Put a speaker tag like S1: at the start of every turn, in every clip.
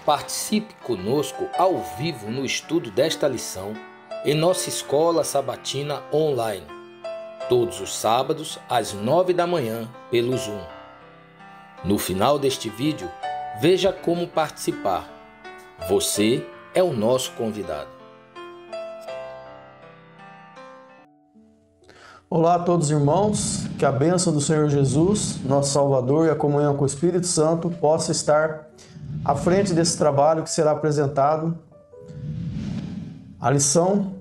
S1: Participe conosco ao vivo no estudo desta lição em nossa escola sabatina online, todos os sábados às 9 da manhã pelo Zoom. No final deste vídeo, veja como participar. Você é o nosso convidado.
S2: Olá a todos, irmãos, que a bênção do Senhor Jesus, nosso Salvador, e a comunhão com o Espírito Santo possa estar à frente desse trabalho que será apresentado. A lição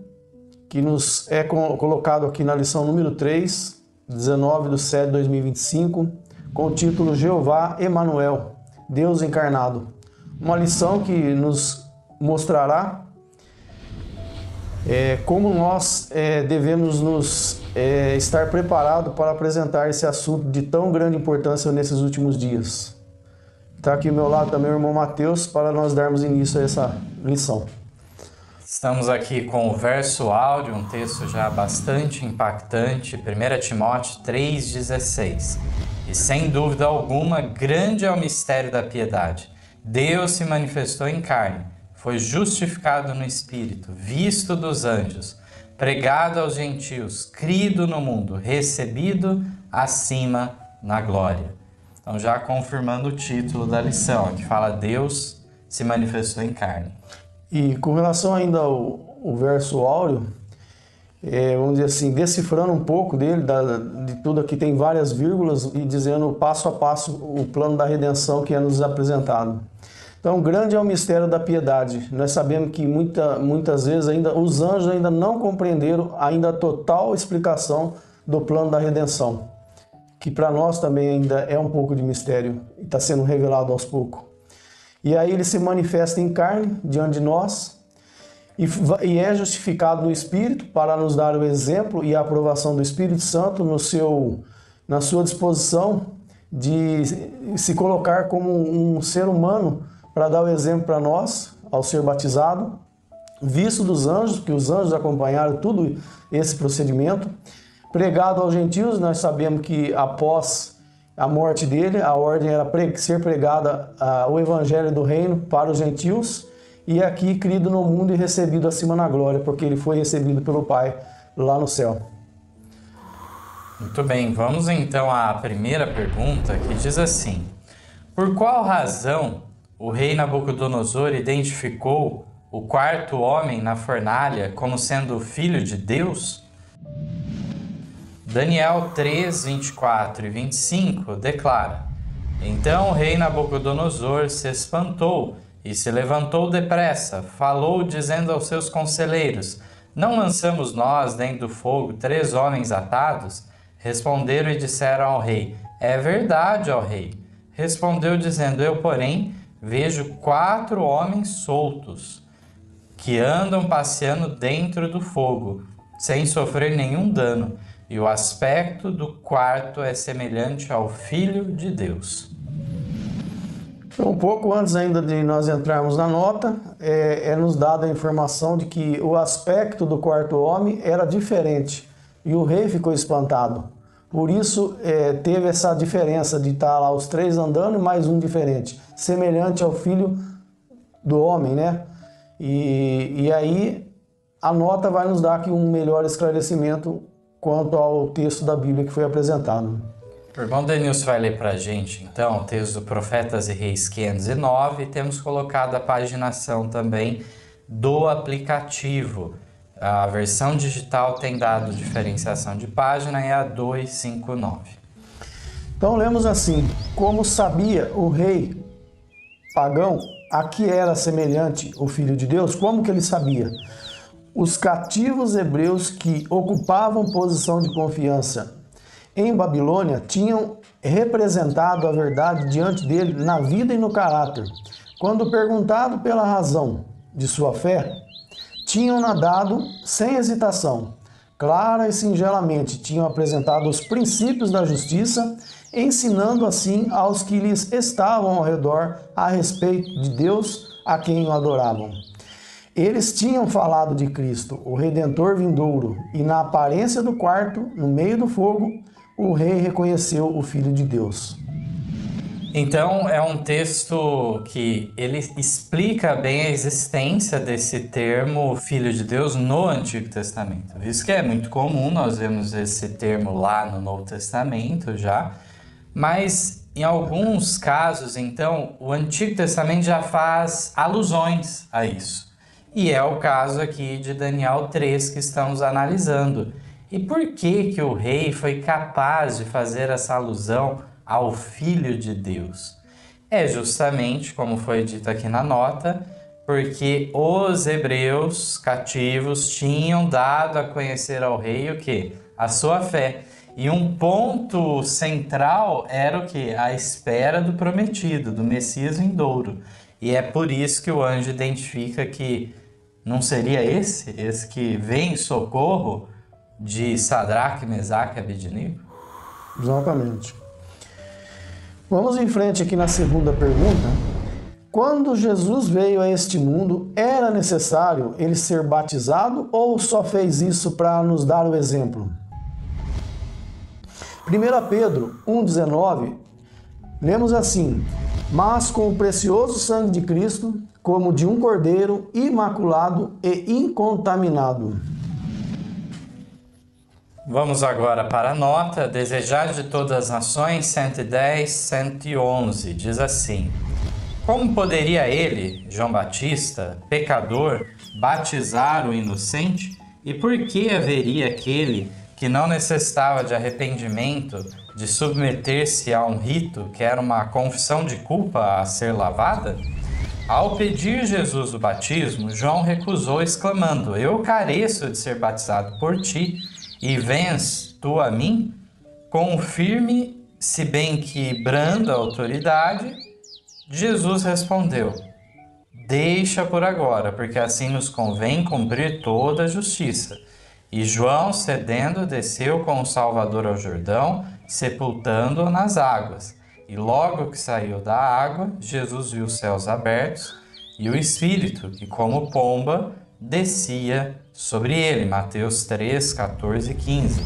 S2: que nos é colocado aqui na lição número 3, 19/7/2025, com o título Jeová Emanuel, Deus encarnado. Uma lição que nos mostrará como nós devemos estar preparados para apresentar esse assunto de tão grande importância nesses últimos dias. Está aqui ao meu lado também o irmão Mateus para nós darmos início a essa lição.
S3: Estamos aqui com o verso áudio, um texto já bastante impactante, 1 Timóteo 3,16. E sem dúvida alguma, grande é o mistério da piedade. Deus se manifestou em carne, foi justificado no Espírito, visto dos anjos, pregado aos gentios, crido no mundo, recebido acima na glória. Então já confirmando o título da lição, que fala Deus se manifestou em carne.
S2: E com relação ainda ao verso áureo, vamos dizer assim, decifrando um pouco dele, de tudo aqui tem várias vírgulas e dizendo passo a passo o plano da redenção que é nos apresentado. Então, grande é o mistério da piedade. Nós sabemos que muitas vezes ainda os anjos ainda não compreenderam ainda a total explicação do plano da redenção, que para nós também ainda é um pouco de mistério e está sendo revelado aos poucos. E aí ele se manifesta em carne diante de nós e é justificado no Espírito para nos dar o exemplo e a aprovação do Espírito Santo na sua disposição de se colocar como um ser humano para dar o exemplo para nós, ao ser batizado, visto dos anjos, que os anjos acompanharam tudo esse procedimento. Pregado aos gentios, nós sabemos que após a morte dele, a ordem era ser pregada o evangelho do reino para os gentios, e aqui crido no mundo e recebido acima na glória, porque ele foi recebido pelo Pai lá no céu.
S3: Muito bem, vamos então à primeira pergunta, que diz assim: por qual razão o rei Nabucodonosor identificou o quarto homem na fornalha como sendo o filho de Deus? Daniel 3, 24 e 25 declara: então o rei Nabucodonosor se espantou e se levantou depressa, falou dizendo aos seus conselheiros: não lançamos nós dentro do fogo 3 homens atados? Responderam e disseram ao rei: é verdade, ó rei. Respondeu dizendo: eu, porém, vejo 4 homens soltos, que andam passeando dentro do fogo, sem sofrer nenhum dano, e o aspecto do quarto é semelhante ao Filho de Deus.
S2: Um pouco antes ainda de nós entrarmos na nota, nos dada a informação de que o aspecto do quarto homem era diferente, e o rei ficou espantado. Por isso teve essa diferença de estar lá os 3 andando e mais um diferente, semelhante ao Filho do homem, né? E aí a nota vai nos dar aqui um melhor esclarecimento quanto ao texto da Bíblia que foi apresentado.
S3: O irmão Denilson vai ler para a gente, então, o texto do Profetas e Reis 509, e temos colocado a paginação também do aplicativo. A versão digital tem dado diferenciação de página, é a 259.
S2: Então lemos assim: como sabia o rei pagão a que era semelhante o Filho de Deus? Como que ele sabia? Os cativos hebreus que ocupavam posição de confiança em Babilônia tinham representado a verdade diante dele na vida e no caráter. Quando perguntado pela razão de sua fé, tinham nadado sem hesitação. Clara e singelamente tinham apresentado os princípios da justiça, ensinando assim aos que lhes estavam ao redor a respeito de Deus a quem o adoravam. Eles tinham falado de Cristo, o Redentor vindouro, e na aparência do quarto, no meio do fogo, o rei reconheceu o Filho de Deus.
S3: Então, é um texto que ele explica bem a existência desse termo Filho de Deus no Antigo Testamento. Isso que é muito comum, nós vemos esse termo lá no Novo Testamento já, mas em alguns casos, então, o Antigo Testamento já faz alusões a isso. E é o caso aqui de Daniel 3 que estamos analisando. E por que o rei foi capaz de fazer essa alusão ao Filho de Deus? É justamente, como foi dito aqui na nota, porque os hebreus cativos tinham dado a conhecer ao rei o quê? A sua fé. E um ponto central era o quê? A espera do prometido, do Messias vindouro. E é por isso que o anjo identifica que não seria esse que vem em socorro de Sadraque, Mesaque e Abednego?
S2: Exatamente. Vamos em frente aqui na segunda pergunta. Quando Jesus veio a este mundo, era necessário ele ser batizado ou só fez isso para nos dar o exemplo? 1 Pedro 1,19, lemos assim: mas com o precioso sangue de Cristo, como de um cordeiro imaculado e incontaminado.
S3: Vamos agora para a nota. Desejar de todas as nações, 110, 111, diz assim: como poderia ele, João Batista, pecador, batizar o inocente? E por que haveria aquele que não necessitava de arrependimento de submeter-se a um rito que era uma confissão de culpa a ser lavada? Ao pedir Jesus o batismo, João recusou, exclamando: eu careço de ser batizado por ti, e vens tu a mim? Com firme, se bem que branda autoridade, Jesus respondeu: deixa por agora, porque assim nos convém cumprir toda a justiça. E João, cedendo, desceu com o Salvador ao Jordão, sepultando-o nas águas. E logo que saiu da água, Jesus viu os céus abertos e o Espírito, que como pomba, descia sobre ele. Mateus 3, 14 e 15.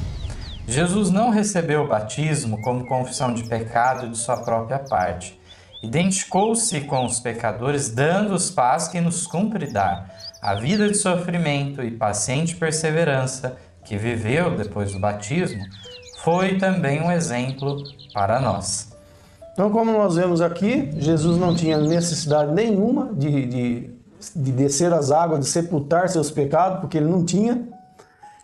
S3: Jesus não recebeu o batismo como confissão de pecado de sua própria parte. Identificou-se com os pecadores, dando-os paz que nos cumpre dar. A vida de sofrimento e paciente perseverança que viveu depois do batismo foi também um exemplo para nós.
S2: Então, como nós vemos aqui, Jesus não tinha necessidade nenhuma de descer as águas, de sepultar seus pecados, porque ele não tinha.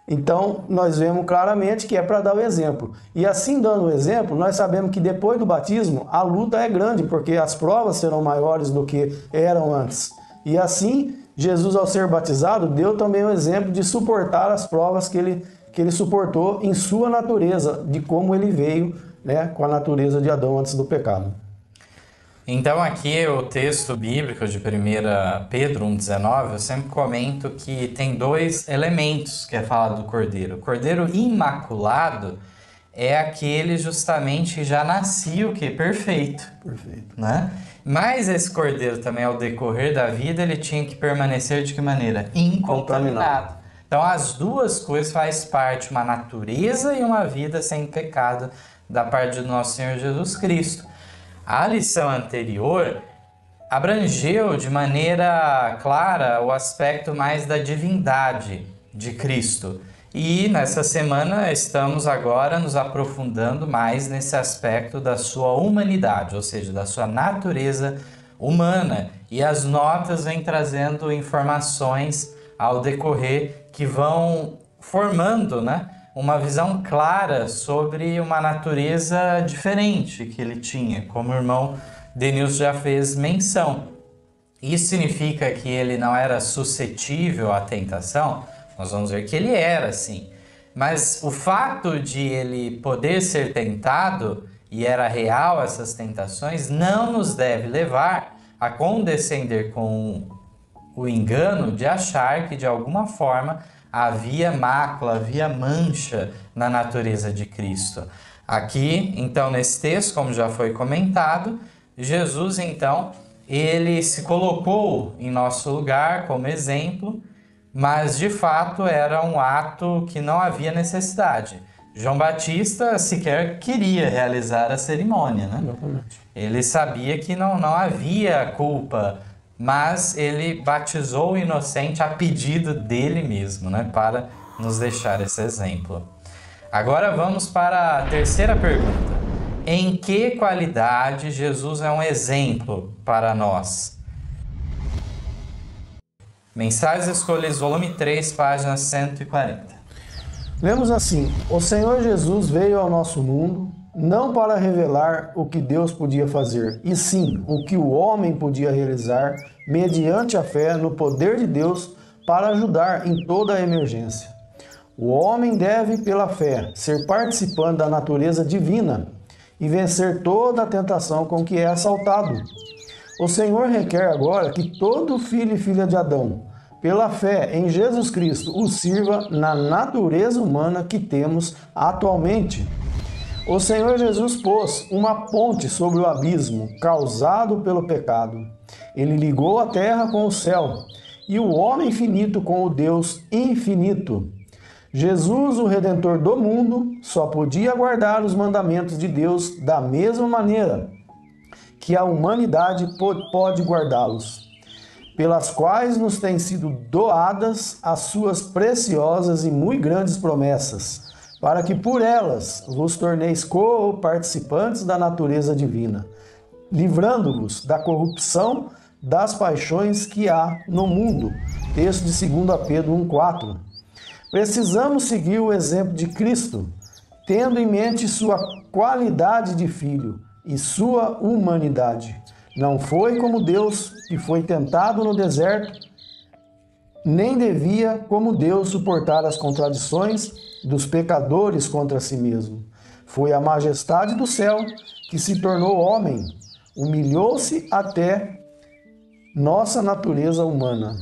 S2: Então, nós vemos claramente que é para dar o exemplo. E assim, dando o exemplo, nós sabemos que depois do batismo, a luta é grande, porque as provas serão maiores do que eram antes. E assim, Jesus, ao ser batizado, deu também o exemplo de suportar as provas que ele suportou em sua natureza, de como ele veio, né, com a natureza de Adão antes do pecado.
S3: Então aqui o texto bíblico de 1 Pedro 1,19, eu sempre comento que tem dois elementos que é falado do cordeiro. O cordeiro imaculado é aquele justamente que já nascia o quê? Perfeito.
S2: Perfeito.
S3: Né? Mas esse cordeiro também, ao decorrer da vida, ele tinha que permanecer de que maneira? Incontaminado. Então as duas coisas fazem parte, uma natureza e uma vida sem pecado da parte do nosso Senhor Jesus Cristo. A lição anterior abrangeu de maneira clara o aspecto mais da divindade de Cristo. E nessa semana estamos agora nos aprofundando mais nesse aspecto da sua humanidade, ou seja, da sua natureza humana. E as notas vêm trazendo informações ao decorrer que vão formando, né, uma visão clara sobre uma natureza diferente que ele tinha, como o irmão Denilson já fez menção. Isso significa que ele não era suscetível à tentação? Nós vamos ver que ele era, sim. Mas o fato de ele poder ser tentado, e era real essas tentações, não nos deve levar a condescender com o engano de achar que de alguma forma havia mácula, havia mancha na natureza de Cristo. Aqui, então, nesse texto, como já foi comentado, Jesus, então, ele se colocou em nosso lugar como exemplo, mas de fato era um ato que não havia necessidade. João Batista sequer queria realizar a cerimônia, né?
S2: Exatamente.
S3: Ele sabia que não havia culpa, mas ele batizou o inocente a pedido dele mesmo, né? Para nos deixar esse exemplo. Agora vamos para a terceira pergunta. Em que qualidade Jesus é um exemplo para nós? Mensagens Escolhidas, volume 3, página 140.
S2: Lemos assim: o Senhor Jesus veio ao nosso mundo não para revelar o que Deus podia fazer, e sim o que o homem podia realizar mediante a fé no poder de Deus para ajudar em toda a emergência. O homem deve, pela fé, ser participante da natureza divina e vencer toda a tentação com que é assaltado. O Senhor requer agora que todo filho e filha de Adão, pela fé em Jesus Cristo, o sirva na natureza humana que temos atualmente. O Senhor Jesus pôs uma ponte sobre o abismo causado pelo pecado. Ele ligou a terra com o céu e o homem finito com o Deus infinito. Jesus, o Redentor do mundo, só podia guardar os mandamentos de Deus da mesma maneira que a humanidade pode guardá-los, pelas quais nos têm sido doadas as suas preciosas e muito grandes promessas, para que por elas vos torneis co-participantes da natureza divina, livrando-vos da corrupção das paixões que há no mundo. Texto de 2 Pedro 1,4. Precisamos seguir o exemplo de Cristo, tendo em mente sua qualidade de filho e sua humanidade. Não foi como Deus, que foi tentado no deserto, nem devia, como Deus, suportar as contradições dos pecadores contra si mesmo. Foi a majestade do céu que se tornou homem, humilhou-se até nossa natureza humana.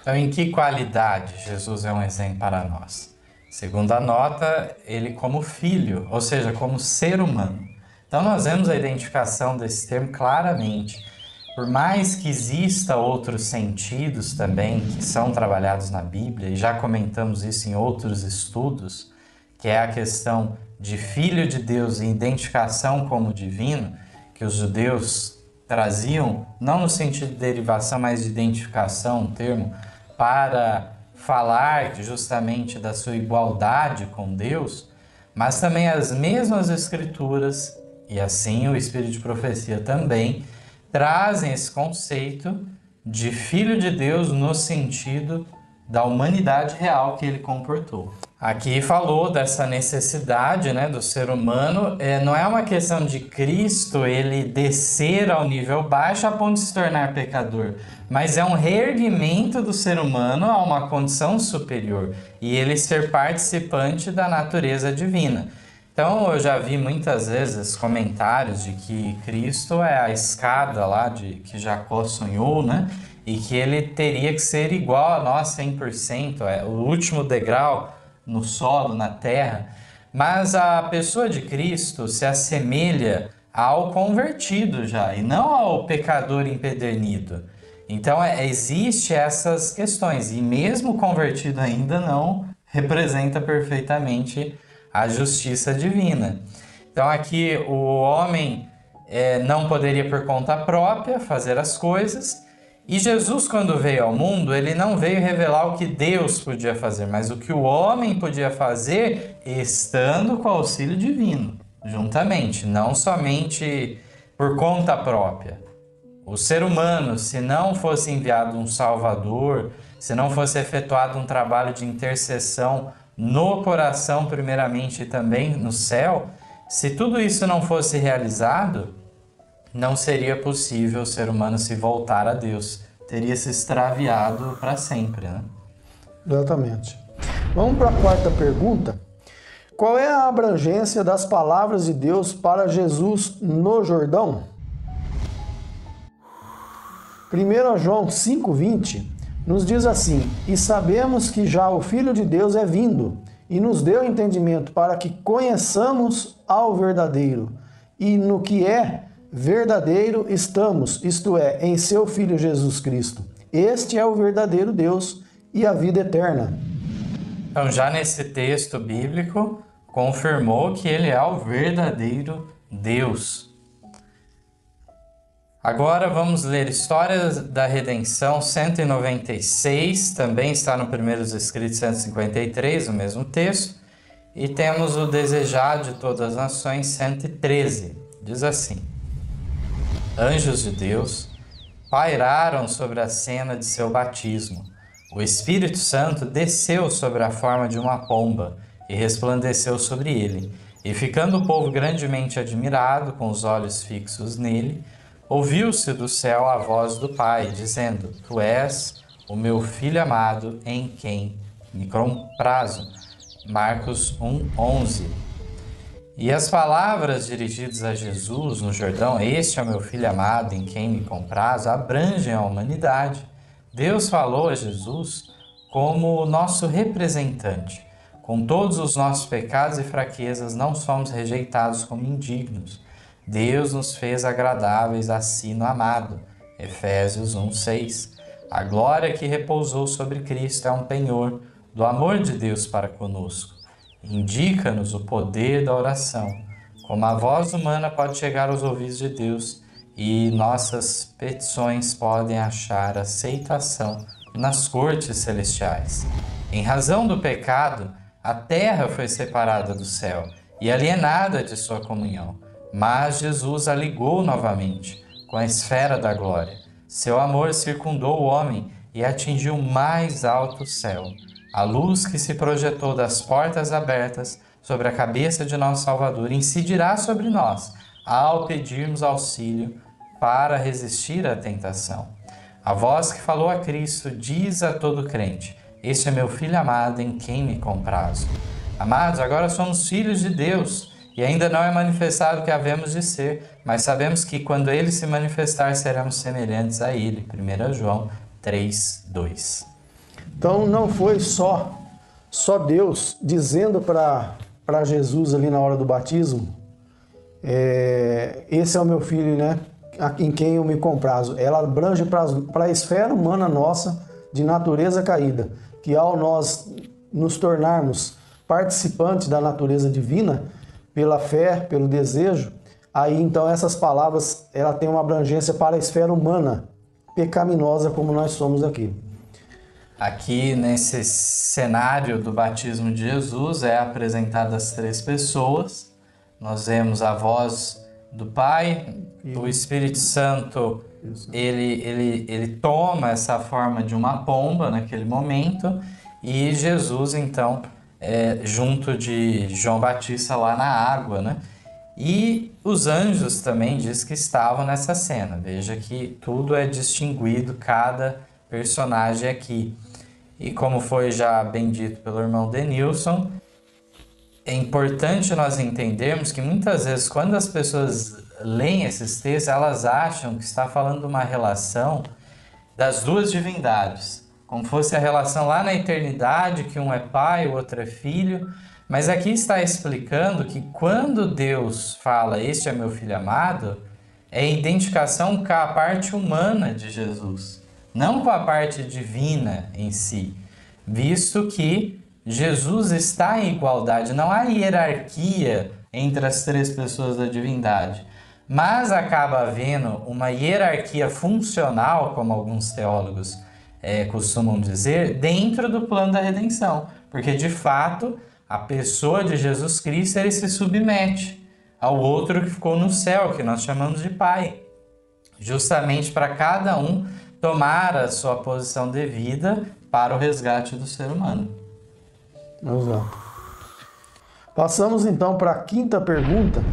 S3: Então, em que qualidade Jesus é um exemplo para nós? Segundo a nota, ele como filho, ou seja, como ser humano. Então, nós vemos a identificação desse termo claramente. Por mais que exista outros sentidos também que são trabalhados na Bíblia, e já comentamos isso em outros estudos, que é a questão de filho de Deus e identificação como divino, que os judeus traziam, não no sentido de derivação, mas de identificação, um termo, para falar justamente da sua igualdade com Deus, mas também as mesmas escrituras, e assim o Espírito de Profecia também, trazem esse conceito de filho de Deus no sentido da humanidade real que ele comportou. Aqui falou dessa necessidade, né, do ser humano. Não é uma questão de Cristo ele descer ao nível baixo a ponto de se tornar pecador, mas é um reerguimento do ser humano a uma condição superior e ele ser participante da natureza divina. Então eu já vi muitas vezes comentários de que Cristo é a escada lá que Jacó sonhou, né? E que ele teria que ser igual a nós 100%, o último degrau no solo, na terra. Mas a pessoa de Cristo se assemelha ao convertido já, e não ao pecador empedernido. Então existe essas questões, e mesmo o convertido ainda não representa perfeitamente a justiça divina. Então aqui o homem não poderia por conta própria fazer as coisas, e Jesus, quando veio ao mundo, ele não veio revelar o que Deus podia fazer, mas o que o homem podia fazer estando com o auxílio divino, juntamente, não somente por conta própria. O ser humano, se não fosse enviado um Salvador, se não fosse efetuado um trabalho de intercessão no coração primeiramente e também no céu, se tudo isso não fosse realizado, não seria possível o ser humano se voltar a Deus. Teria se extraviado para sempre, né?
S2: Exatamente. Vamos para a quarta pergunta. Qual é a abrangência das palavras de Deus para Jesus no Jordão? 1 João 5,20 nos diz assim: e sabemos que já o Filho de Deus é vindo, e nos deu entendimento para que conheçamos ao verdadeiro, e no que é verdadeiro estamos, isto é, em seu Filho Jesus Cristo. Este é o verdadeiro Deus e a vida eterna.
S3: Então, já nesse texto bíblico, confirmou que ele é o verdadeiro Deus. Agora vamos ler História da Redenção 196, também está no Primeiros Escritos 153, o mesmo texto. E temos o Desejado de Todas as Nações 113, diz assim: Anjos de Deus pairaram sobre a cena de seu batismo. O Espírito Santo desceu sobre a forma de uma pomba e resplandeceu sobre ele. E ficando o povo grandemente admirado, com os olhos fixos nele, ouviu-se do céu a voz do Pai, dizendo: Tu és o meu Filho amado, em quem me comprazo. Marcos 1:11. E as palavras dirigidas a Jesus no Jordão, este é o meu Filho amado, em quem me comprazo, abrangem a humanidade. Deus falou a Jesus como o nosso representante. Com todos os nossos pecados e fraquezas, não somos rejeitados como indignos. Deus nos fez agradáveis a si no amado. Efésios 1:6. A glória que repousou sobre Cristo é um penhor do amor de Deus para conosco. Indica-nos o poder da oração, como a voz humana pode chegar aos ouvidos de Deus e nossas petições podem achar aceitação nas cortes celestiais. Em razão do pecado, a terra foi separada do céu e alienada de sua comunhão, mas Jesus a ligou novamente com a esfera da glória. Seu amor circundou o homem e atingiu o mais alto céu. A luz que se projetou das portas abertas sobre a cabeça de nosso Salvador incidirá sobre nós, ao pedirmos auxílio para resistir à tentação. A voz que falou a Cristo diz a todo crente: Este é meu Filho amado, em quem me comprazo. Amados, agora somos filhos de Deus, e ainda não é manifestado o que havemos de ser, mas sabemos que quando Ele se manifestar, seremos semelhantes a Ele. 1 João 3:2.
S2: Então não foi só Deus dizendo para Jesus ali na hora do batismo, esse é o meu filho, né, em quem eu me comprazo. Ela abrange para a esfera humana nossa de natureza caída, que ao nós nos tornarmos participantes da natureza divina, pela fé, pelo desejo, aí então essas palavras ela tem uma abrangência para a esfera humana, pecaminosa como nós somos aqui.
S3: Aqui nesse cenário do batismo de Jesus é apresentadas as três pessoas. Nós vemos a voz do Pai, o Espírito Santo, ele toma essa forma de uma pomba naquele momento, e Jesus então junto de João Batista lá na água, né? E os anjos também diz que estavam nessa cena. Veja que tudo é distinguido, cada personagem aqui. E como foi já bem dito pelo irmão Denilson, é importante nós entendermos que muitas vezes quando as pessoas leem esses textos, elas acham que está falando de uma relação das duas divindades, como fosse a relação lá na eternidade, que um é pai, o outro é filho. Mas aqui está explicando que quando Deus fala, este é meu filho amado, é a identificação com a parte humana de Jesus, não com a parte divina em si, visto que Jesus está em igualdade, não há hierarquia entre as três pessoas da divindade, mas acaba havendo uma hierarquia funcional, como alguns teólogos costumam dizer, dentro do plano da redenção, porque de fato a pessoa de Jesus Cristo ele se submete ao outro que ficou no céu, que nós chamamos de Pai, justamente para cada um tomar a sua posição devida para o resgate do ser humano.
S2: Exato. Passamos então para a quinta pergunta.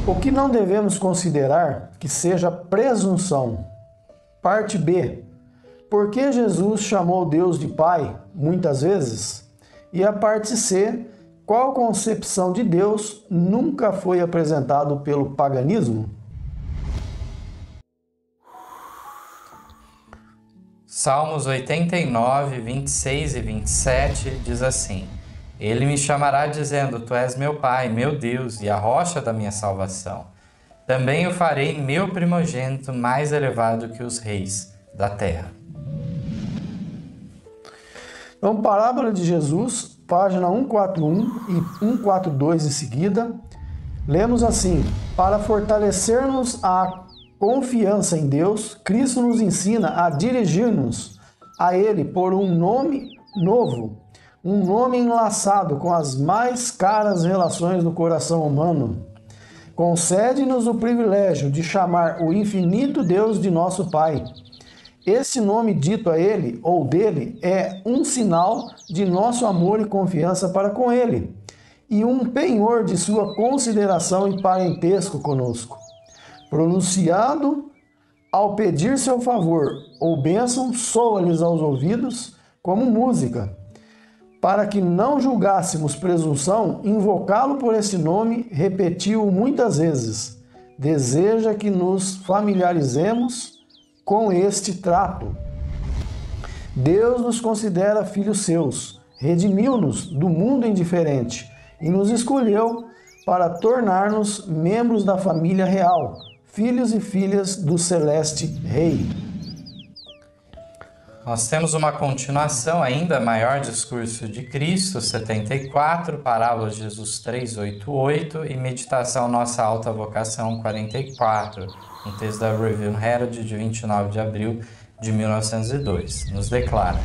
S2: O que não devemos considerar que seja presunção? Parte B. Por que Jesus chamou Deus de Pai muitas vezes? E a parte C. Qual concepção de Deus nunca foi apresentado pelo paganismo?
S3: Salmos 89, 26 e 27 diz assim: Ele me chamará dizendo, Tu és meu Pai, meu Deus, e a rocha da minha salvação. Também o farei meu primogênito mais elevado que os reis da terra.
S2: Então, Parábola de Jesus, página 141 e 142 em seguida, lemos assim: para fortalecermos a confiança em Deus, Cristo nos ensina a dirigir-nos a Ele por um nome novo, um nome enlaçado com as mais caras relações do coração humano. Concede-nos o privilégio de chamar o infinito Deus de nosso Pai. Esse nome dito a Ele ou dele é um sinal de nosso amor e confiança para com Ele e um penhor de sua consideração e parentesco conosco. Pronunciado ao pedir seu favor ou bênção, soa-lhes aos ouvidos como música. Para que não julgássemos presunção, invocá-lo por esse nome, repetiu-o muitas vezes. Deseja que nos familiarizemos com este trato. Deus nos considera filhos seus, redimiu-nos do mundo indiferente e nos escolheu para tornar-nos membros da família real, filhos e filhas do celeste Rei.
S3: Nós temos uma continuação ainda, maior discurso de Cristo, 74, Parábola de Jesus 388 e Meditação Nossa Alta Vocação 44, um texto da Review Herald de 29 de abril de 1902. Nos declara: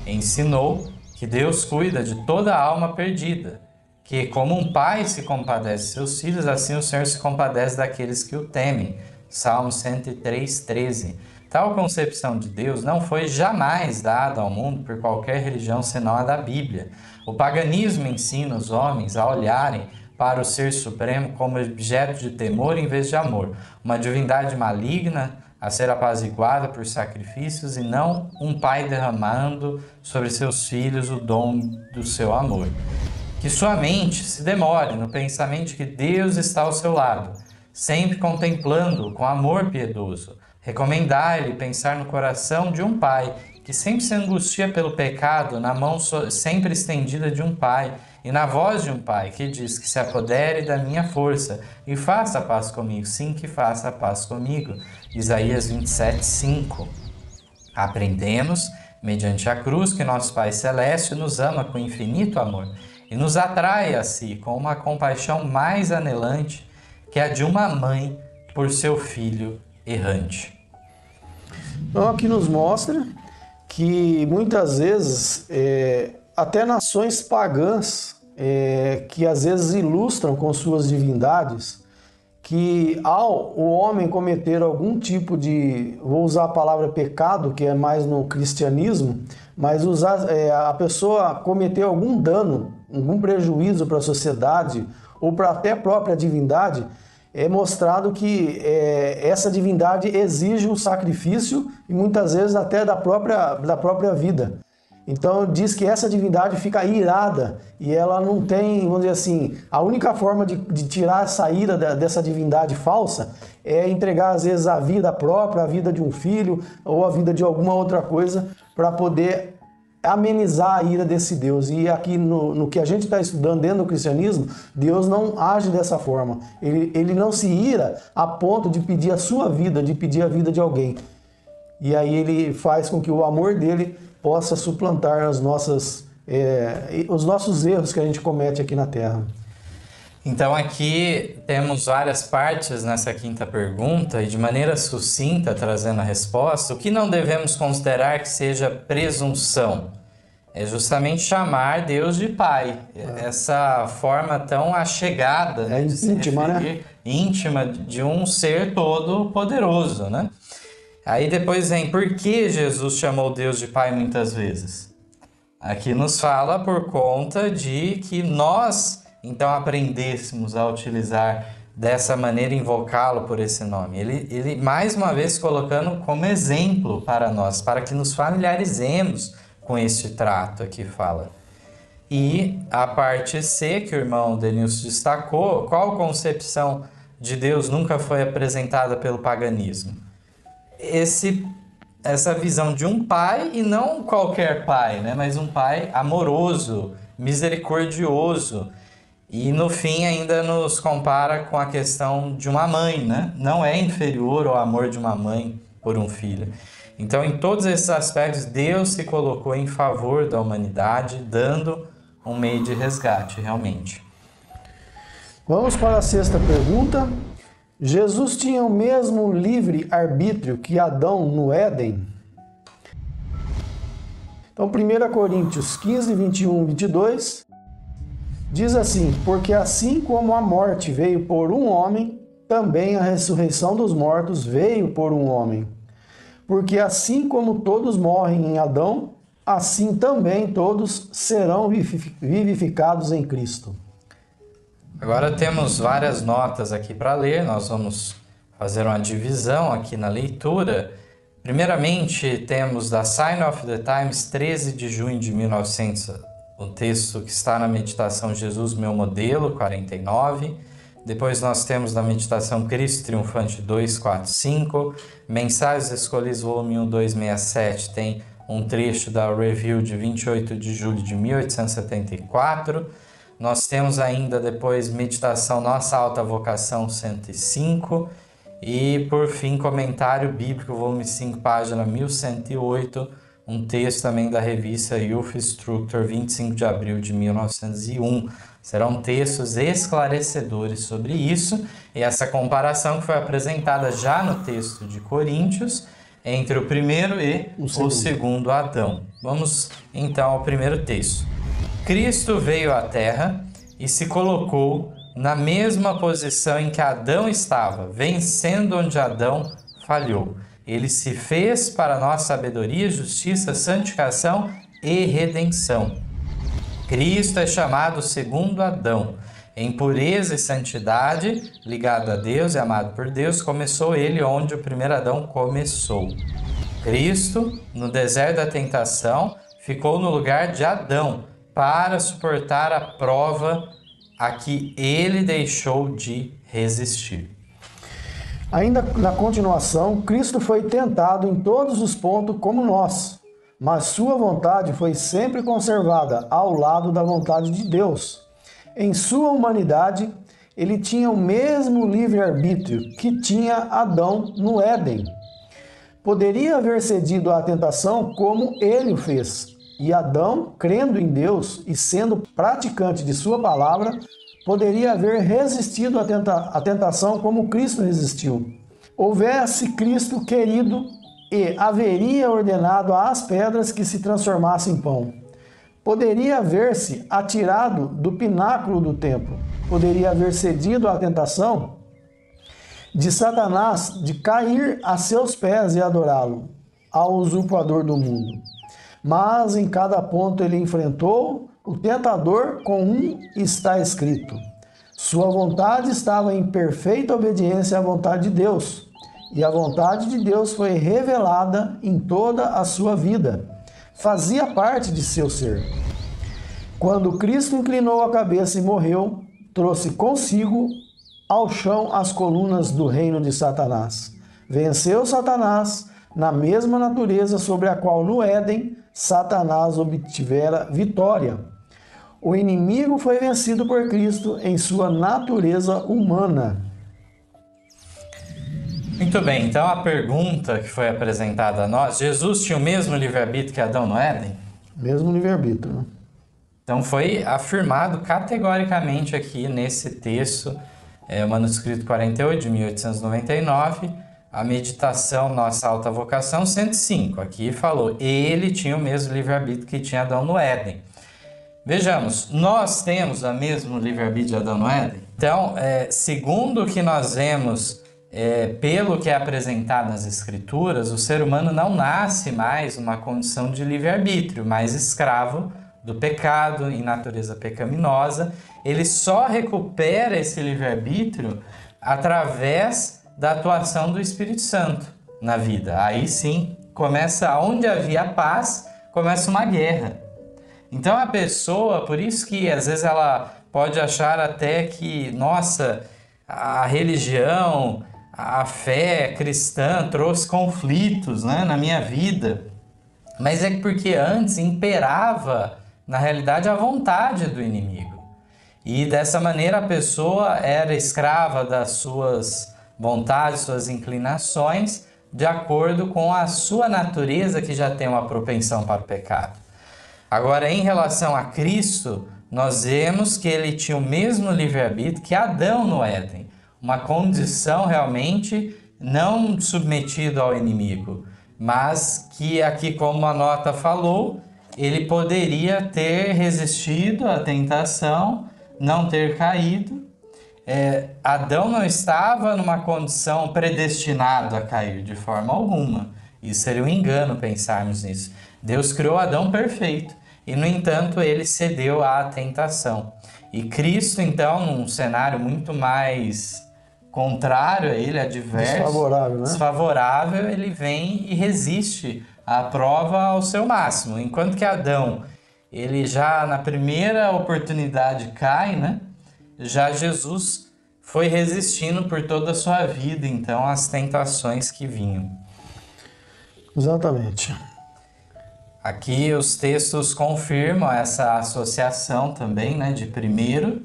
S3: ensinou que Deus cuida de toda a alma perdida, que como um pai se compadece de seus filhos, assim o Senhor se compadece daqueles que o temem. Salmo 103, 13. Tal concepção de Deus não foi jamais dada ao mundo por qualquer religião senão a da Bíblia. O paganismo ensina os homens a olharem para o Ser Supremo como objeto de temor em vez de amor, uma divindade maligna a ser apaziguada por sacrifícios e não um pai derramando sobre seus filhos o dom do seu amor. Que sua mente se demore no pensamento de que Deus está ao seu lado, sempre contemplando-o com amor piedoso. Recomendar-lhe pensar no coração de um pai que sempre se angustia pelo pecado, na mão sempre estendida de um pai e na voz de um pai que diz que se apodere da minha força e faça a paz comigo. Sim, que faça a paz comigo. Isaías 27, 5. Aprendemos, mediante a cruz, que nosso Pai Celeste nos ama com infinito amor e nos atrai a si com uma compaixão mais anelante que a de uma mãe por seu filho errante.
S2: Então aqui nos mostra que muitas vezes até nações pagãs que às vezes ilustram com suas divindades que ao o homem cometer algum tipo de, vou usar a palavra pecado, que é mais no cristianismo, mas a pessoa cometer algum dano, algum prejuízo para a sociedade ou para até a própria divindade, é mostrado que essa divindade exige um sacrifício e muitas vezes até da própria vida. Então diz que essa divindade fica irada e ela não tem, vamos dizer assim, a única forma de tirar essa ira dessa divindade falsa é entregar às vezes a vida própria, a vida de um filho ou a vida de alguma outra coisa para poder amenizar a ira desse Deus. E aqui no que a gente está estudando dentro do cristianismo, Deus não age dessa forma. Ele não se ira a ponto de pedir a sua vida, de pedir a vida de alguém. E aí ele faz com que o amor dele possa suplantar os nossos erros que a gente comete aqui na Terra.
S3: Então aqui temos várias partes nessa quinta pergunta e de maneira sucinta trazendo a resposta. O que não devemos considerar que seja presunção? É justamente chamar Deus de Pai. Essa forma tão achegada, né, de
S2: íntima,
S3: se referir, íntima de um ser todo poderoso, né? Aí depois vem, por que Jesus chamou Deus de Pai muitas vezes? Aqui nos fala por conta de que nós então aprendêssemos a utilizar dessa maneira, invocá-lo por esse nome. Ele mais uma vez colocando como exemplo para nós, para que nos familiarizemos com este trato aqui fala. E a parte C, que o irmão Denilson destacou, qual concepção de Deus nunca foi apresentada pelo paganismo? Essa visão de um pai, e não qualquer pai, né? Mas um pai amoroso, misericordioso. E no fim ainda nos compara com a questão de uma mãe, né? Não é inferior ao amor de uma mãe por um filho. Então, em todos esses aspectos, Deus se colocou em favor da humanidade, dando um meio de resgate, realmente.
S2: Vamos para a sexta pergunta. Jesus tinha o mesmo livre-arbítrio que Adão no Éden? Então, 1 Coríntios 15, 21, 22, diz assim: porque assim como a morte veio por um homem, também a ressurreição dos mortos veio por um homem. Porque assim como todos morrem em Adão, assim também todos serão vivificados em Cristo.
S3: Agora temos várias notas aqui para ler, nós vamos fazer uma divisão aqui na leitura. Primeiramente, temos da Sign of the Times, 13 de junho de 1900, o texto que está na meditação Jesus, meu modelo, 49. Depois nós temos na meditação Cristo Triunfante 245, Mensagens Escolhidas, volume 1, 267, tem um trecho da Review de 28 de julho de 1874. Nós temos ainda depois meditação Nossa Alta Vocação 105 e, por fim, Comentário Bíblico, volume 5, página 1108, um texto também da revista Youth Instructor, 25 de abril de 1901. Serão textos esclarecedores sobre isso e essa comparação que foi apresentada já no texto de Coríntios entre o primeiro e o segundo Adão. Vamos então ao primeiro texto. Cristo veio à Terra e se colocou na mesma posição em que Adão estava, vencendo onde Adão falhou. Ele se fez para nossa sabedoria, justiça, santificação e redenção. Cristo é chamado segundo Adão. Em pureza e santidade, ligado a Deus e amado por Deus, começou ele onde o primeiro Adão começou. Cristo, no deserto da tentação, ficou no lugar de Adão para suportar a prova a que ele deixou de resistir.
S2: Ainda na continuação, Cristo foi tentado em todos os pontos como nós, mas sua vontade foi sempre conservada ao lado da vontade de Deus. Em sua humanidade, ele tinha o mesmo livre-arbítrio que tinha Adão no Éden. Poderia haver cedido à tentação como ele o fez. E Adão, crendo em Deus e sendo praticante de sua palavra, poderia haver resistido à tentação como Cristo resistiu. Houvesse Cristo querido e haveria ordenado às pedras que se transformassem em pão. Poderia haver-se atirado do pináculo do templo. Poderia haver cedido à tentação de Satanás de cair a seus pés e adorá-lo, ao usurpador do mundo. Mas em cada ponto ele enfrentou o tentador com um está escrito. Sua vontade estava em perfeita obediência à vontade de Deus, e a vontade de Deus foi revelada em toda a sua vida. Fazia parte de seu ser. Quando Cristo inclinou a cabeça e morreu, trouxe consigo ao chão as colunas do reino de Satanás. Venceu Satanás na mesma natureza sobre a qual no Éden Satanás obtivera vitória. O inimigo foi vencido por Cristo em sua natureza humana.
S3: Muito bem, então a pergunta que foi apresentada a nós, Jesus tinha o mesmo livre-arbítrio que Adão no Éden?
S2: Mesmo livre-arbítrio, né?
S3: Então foi afirmado categoricamente aqui nesse texto, o manuscrito 48 de 1899, a meditação Nossa Alta Vocação 105. Aqui falou, ele tinha o mesmo livre-arbítrio que tinha Adão no Éden. Vejamos, nós temos o mesmo livre-arbítrio de Adão no Éden? Então, segundo o que nós vemos, pelo que é apresentado nas Escrituras, o ser humano não nasce mais numa condição de livre-arbítrio, mas escravo do pecado, em natureza pecaminosa. Ele só recupera esse livre-arbítrio através da atuação do Espírito Santo na vida. Aí sim, começa onde havia paz, começa uma guerra. Então a pessoa, por isso que às vezes ela pode achar até que, nossa, a religião, a fé cristã trouxe conflitos, né, na minha vida. Mas é porque antes imperava, na realidade, a vontade do inimigo. E dessa maneira a pessoa era escrava das suas vontades, suas inclinações, de acordo com a sua natureza, que já tem uma propensão para o pecado. Agora, em relação a Cristo, nós vemos que ele tinha o mesmo livre-arbítrio que Adão no Éden, uma condição realmente não submetido ao inimigo, mas que aqui, como a nota falou, ele poderia ter resistido à tentação, não ter caído. Adão não estava numa condição predestinado a cair de forma alguma. Isso seria um engano pensarmos nisso. Deus criou Adão perfeito e, no entanto, ele cedeu à tentação. E Cristo, então, num cenário muito mais contrário a ele, adverso,
S2: desfavorável, né?
S3: Desfavorável, ele vem e resiste à prova ao seu máximo. Enquanto que Adão, ele já na primeira oportunidade cai, né? Já Jesus foi resistindo por toda a sua vida, então, às tentações que vinham.
S2: Exatamente.
S3: Aqui os textos confirmam essa associação também, né? De primeiro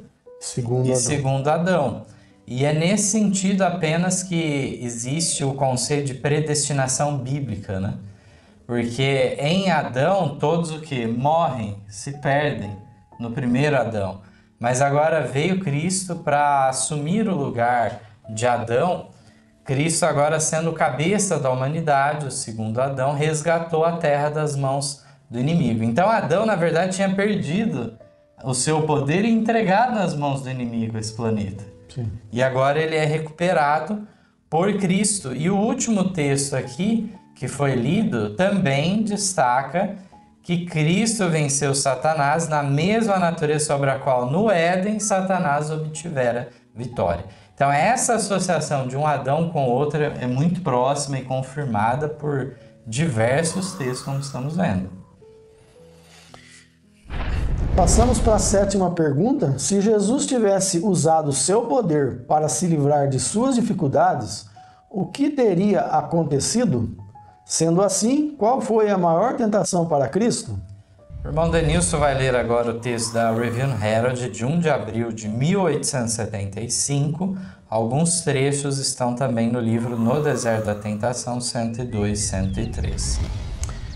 S3: e segundo Adão. E é nesse sentido apenas que existe o conceito de predestinação bíblica, né? Porque em Adão todos o que morrem, se perdem no primeiro Adão. Mas agora veio Cristo para assumir o lugar de Adão. Cristo, agora sendo cabeça da humanidade, o segundo Adão, resgatou a terra das mãos do inimigo. Então Adão, na verdade, tinha perdido o seu poder e entregado nas mãos do inimigo esse planeta.
S2: Sim.
S3: E agora ele é recuperado por Cristo. E o último texto aqui, que foi lido, também destaca que Cristo venceu Satanás na mesma natureza sobre a qual no Éden Satanás obtivera vitória. Então essa associação de um Adão com outro é muito próxima e confirmada por diversos textos, como estamos vendo.
S2: Passamos para a 7ª pergunta. Se Jesus tivesse usado seu poder para se livrar de suas dificuldades, o que teria acontecido? Sendo assim, qual foi a maior tentação para Cristo?
S3: O irmão Denilson vai ler agora o texto da Review Herald de 1 de abril de 1875. Alguns trechos estão também no livro No Deserto da Tentação 102 e 103.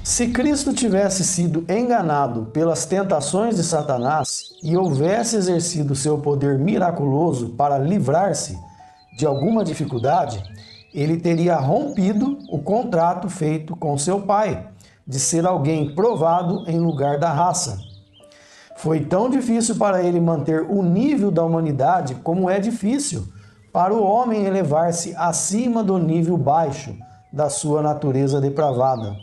S2: Se Cristo tivesse sido enganado pelas tentações de Satanás e houvesse exercido seu poder miraculoso para livrar-se de alguma dificuldade, ele teria rompido o contrato feito com seu pai, de ser alguém provado em lugar da raça. Foi tão difícil para ele manter o nível da humanidade como é difícil para o homem elevar-se acima do nível baixo da sua natureza depravada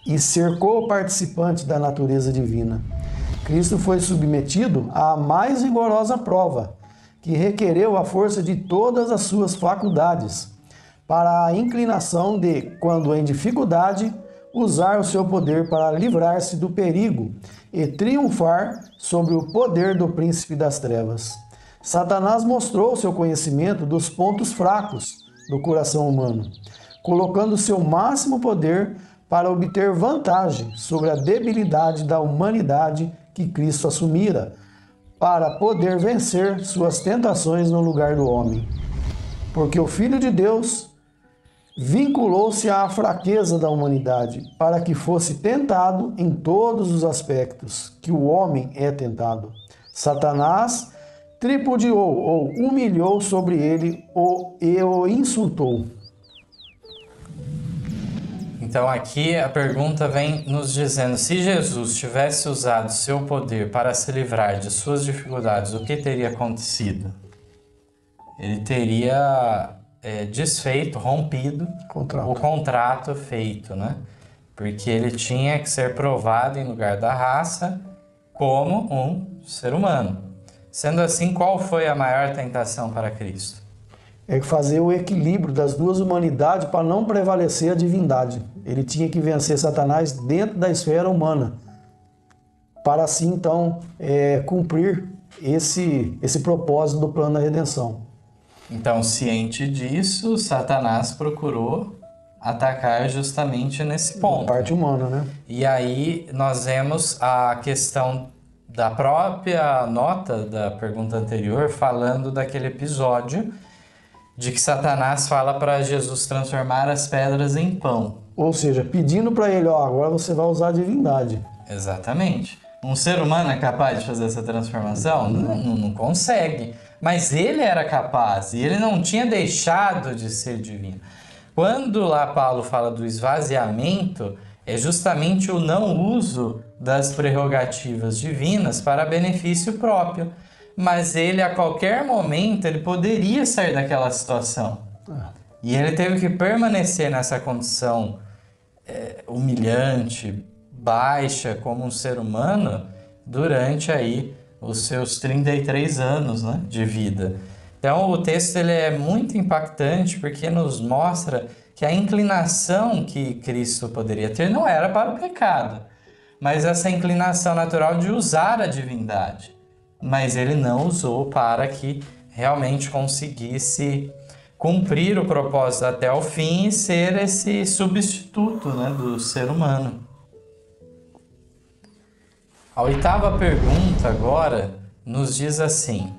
S2: e ser co-participante da natureza divina. Cristo foi submetido à mais rigorosa prova, que requereu a força de todas as suas faculdades, para a inclinação de, quando em dificuldade, usar o seu poder para livrar-se do perigo e triunfar sobre o poder do príncipe das trevas. Satanás mostrou seu conhecimento dos pontos fracos do coração humano, colocando seu máximo poder para obter vantagem sobre a debilidade da humanidade que Cristo assumira, para poder vencer suas tentações no lugar do homem. Porque o Filho de Deus vinculou-se à fraqueza da humanidade, para que fosse tentado em todos os aspectos que o homem é tentado. Satanás tripudiou ou humilhou sobre ele e o insultou.
S3: Então aqui a pergunta vem nos dizendo, se Jesus tivesse usado seu poder para se livrar de suas dificuldades, o que teria acontecido? Ele teria desfeito, rompido o contrato feito, né? Porque ele tinha que ser provado em lugar da raça como um ser humano. Sendo assim, qual foi a maior tentação para Cristo?
S2: É fazer o equilíbrio das duas humanidades para não prevalecer a divindade. Ele tinha que vencer Satanás dentro da esfera humana, para assim então cumprir esse propósito do plano da redenção.
S3: Então, ciente disso, Satanás procurou atacar justamente nesse ponto.
S2: A parte humana, né?
S3: E aí nós vemos a questão da própria nota da pergunta anterior, falando daquele episódio de que Satanás fala para Jesus transformar as pedras em pão.
S2: Ou seja, pedindo para ele, ó, agora você vai usar a divindade.
S3: Exatamente. Um ser humano é capaz de fazer essa transformação? Não consegue. Mas ele era capaz e ele não tinha deixado de ser divino. Quando lá Paulo fala do esvaziamento, é justamente o não uso das prerrogativas divinas para benefício próprio. Mas ele, a qualquer momento, ele poderia sair daquela situação. E ele teve que permanecer nessa condição humilhante, baixa, como um ser humano, durante aí os seus 33 anos, né, de vida. Então o texto ele é muito impactante porque nos mostra que a inclinação que Cristo poderia ter não era para o pecado, mas essa inclinação natural de usar a divindade. Mas ele não usou para que realmente conseguisse cumprir o propósito até o fim e ser esse substituto, né, do ser humano. A 8ª pergunta agora nos diz assim: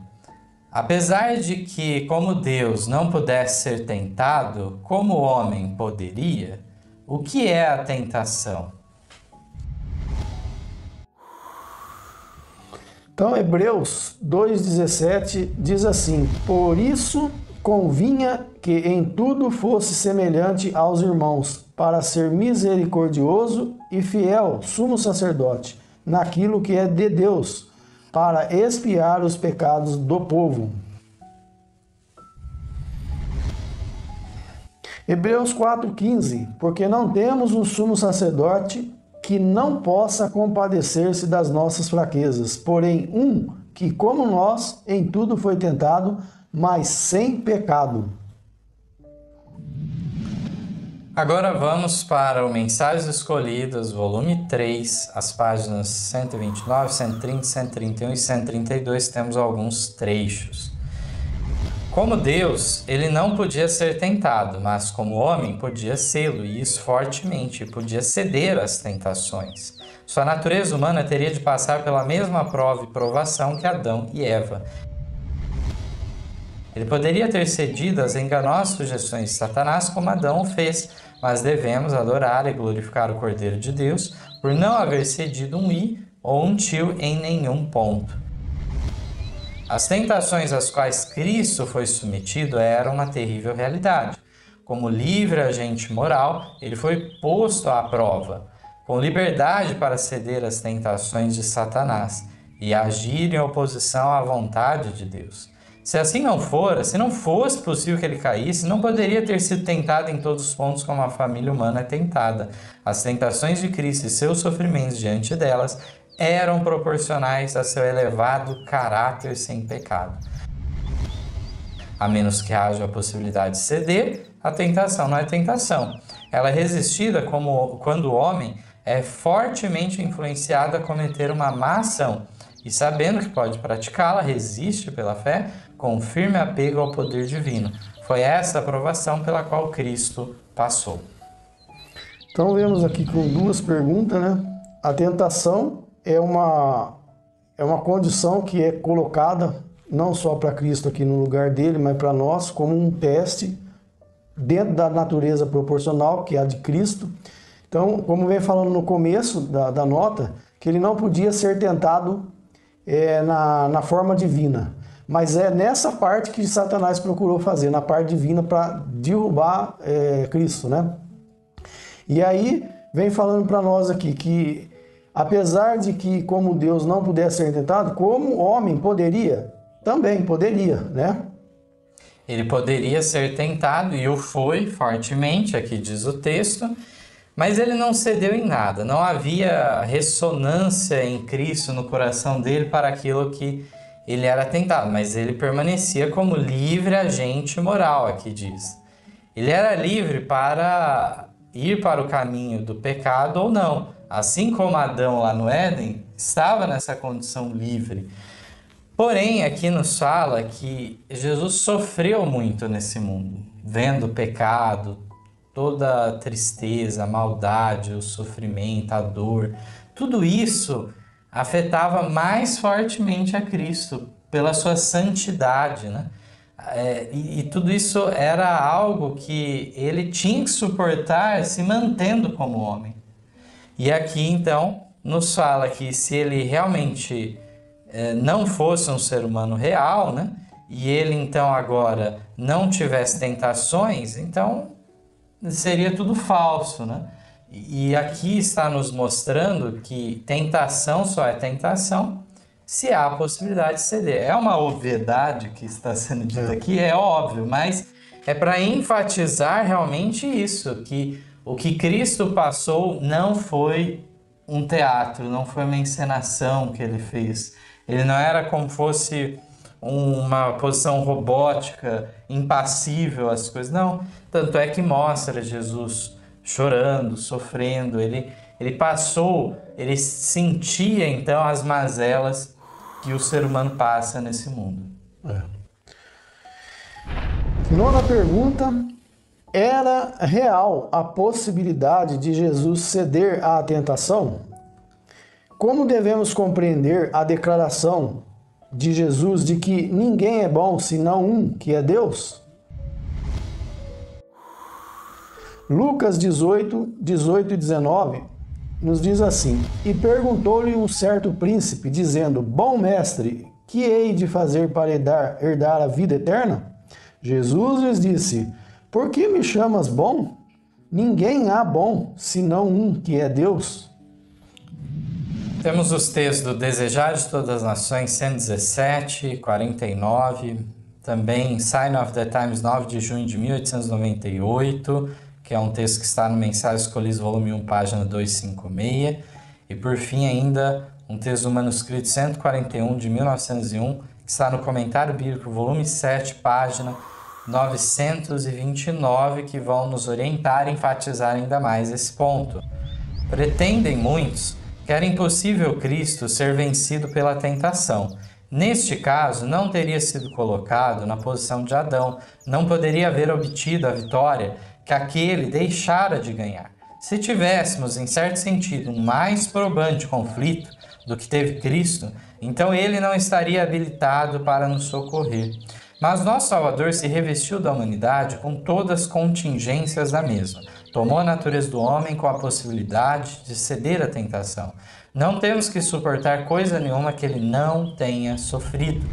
S3: apesar de que, como Deus, não pudesse ser tentado, como o homem poderia, o que é a tentação?
S2: Então, Hebreus 2,17 diz assim: por isso convinha que em tudo fosse semelhante aos irmãos, para ser misericordioso e fiel sumo sacerdote, naquilo que é de Deus, para expiar os pecados do povo. Hebreus 4,15: porque não temos um sumo sacerdote que não possa compadecer-se das nossas fraquezas, porém um que, como nós, em tudo foi tentado, mas sem pecado.
S3: Agora vamos para o Mensagens Escolhidas, volume 3, as páginas 129, 130, 131 e 132, temos alguns trechos. Como Deus, ele não podia ser tentado, mas como homem podia sê-lo, e isso fortemente, podia ceder às tentações. Sua natureza humana teria de passar pela mesma prova e provação que Adão e Eva. Ele poderia ter cedido às enganosas sugestões de Satanás como Adão o fez, mas devemos adorar e glorificar o Cordeiro de Deus por não haver cedido um i ou um tio em nenhum ponto. As tentações às quais Cristo foi submetido eram uma terrível realidade. Como livre agente moral, ele foi posto à prova, com liberdade para ceder às tentações de Satanás e agir em oposição à vontade de Deus. Se assim não fora, se não fosse possível que ele caísse, não poderia ter sido tentado em todos os pontos como a família humana é tentada. As tentações de Cristo e seus sofrimentos diante delas eram proporcionais a seu elevado caráter sem pecado. A menos que haja a possibilidade de ceder, a tentação não é tentação. Ela é resistida quando o homem é fortemente influenciado a cometer uma má ação e, sabendo que pode praticá-la, resiste pela fé com firme apego ao poder divino. Foi essa a provação pela qual Cristo passou.
S2: Então vemos aqui com duas perguntas, né? A tentação é uma condição que é colocada não só para Cristo aqui no lugar dele, mas para nós como um teste dentro da natureza proporcional, que é a de Cristo. Então, como vem falando no começo da nota, que ele não podia ser tentado na forma divina. Mas é nessa parte que Satanás procurou fazer, na parte divina, para derrubar Cristo, né? E aí vem falando para nós aqui que, apesar de que como Deus não pudesse ser tentado, como homem poderia, também poderia, né?
S3: Ele poderia ser tentado, e o foi fortemente, aqui diz o texto, mas ele não cedeu em nada. Não havia ressonância em Cristo no coração dele para aquilo que ele era tentado, mas ele permanecia como livre agente moral, aqui diz. Ele era livre para ir para o caminho do pecado ou não. Assim como Adão lá no Éden estava nessa condição livre. Porém, aqui nos fala que Jesus sofreu muito nesse mundo, vendo o pecado, toda a tristeza, a maldade, o sofrimento, a dor. Tudo isso afetava mais fortemente a Cristo pela sua santidade, né? E tudo isso era algo que ele tinha que suportar se mantendo como homem. E aqui então nos fala que se ele realmente não fosse um ser humano real, né? E ele então agora não tivesse tentações, então seria tudo falso, né? E aqui está nos mostrando que tentação só é tentação se há a possibilidade de ceder. É uma obviedade que está sendo dita aqui, é óbvio, mas é para enfatizar realmente isso, que o que Cristo passou não foi um teatro, não foi uma encenação que ele fez. Ele não era como fosse uma posição robótica, impassível às coisas, não. Tanto é que mostra Jesus chorando, sofrendo, ele passou, ele sentia então as mazelas que o ser humano passa nesse mundo.
S2: Nona pergunta: era real a possibilidade de Jesus ceder à tentação? Como devemos compreender a declaração de Jesus de que ninguém é bom senão um, que é Deus? Lucas 18 e 19 nos diz assim: E perguntou-lhe um certo príncipe, dizendo: Bom mestre, que hei de fazer para herdar a vida eterna? Jesus lhes disse: Por que me chamas bom? Ninguém há bom, senão um, que é Deus.
S3: Temos os textos do Desejar de Todas as Nações, 117, 49, também Sign of the Times, 9 de junho de 1898, que é um texto que está no Mensagens Escolhidas, volume 1, página 256, e por fim ainda um texto do manuscrito 141 de 1901, que está no Comentário Bíblico, volume 7, página 929, que vão nos orientar e enfatizar ainda mais esse ponto. Pretendem muitos que era impossível Cristo ser vencido pela tentação. Neste caso, não teria sido colocado na posição de Adão, não poderia haver obtido a vitória que aquele deixara de ganhar. Se tivéssemos, em certo sentido, um mais probante conflito do que teve Cristo, então ele não estaria habilitado para nos socorrer. Mas nosso Salvador se revestiu da humanidade com todas as contingências da mesma. Tomou a natureza do homem com a possibilidade de ceder à tentação. Não temos que suportar coisa nenhuma que ele não tenha sofrido.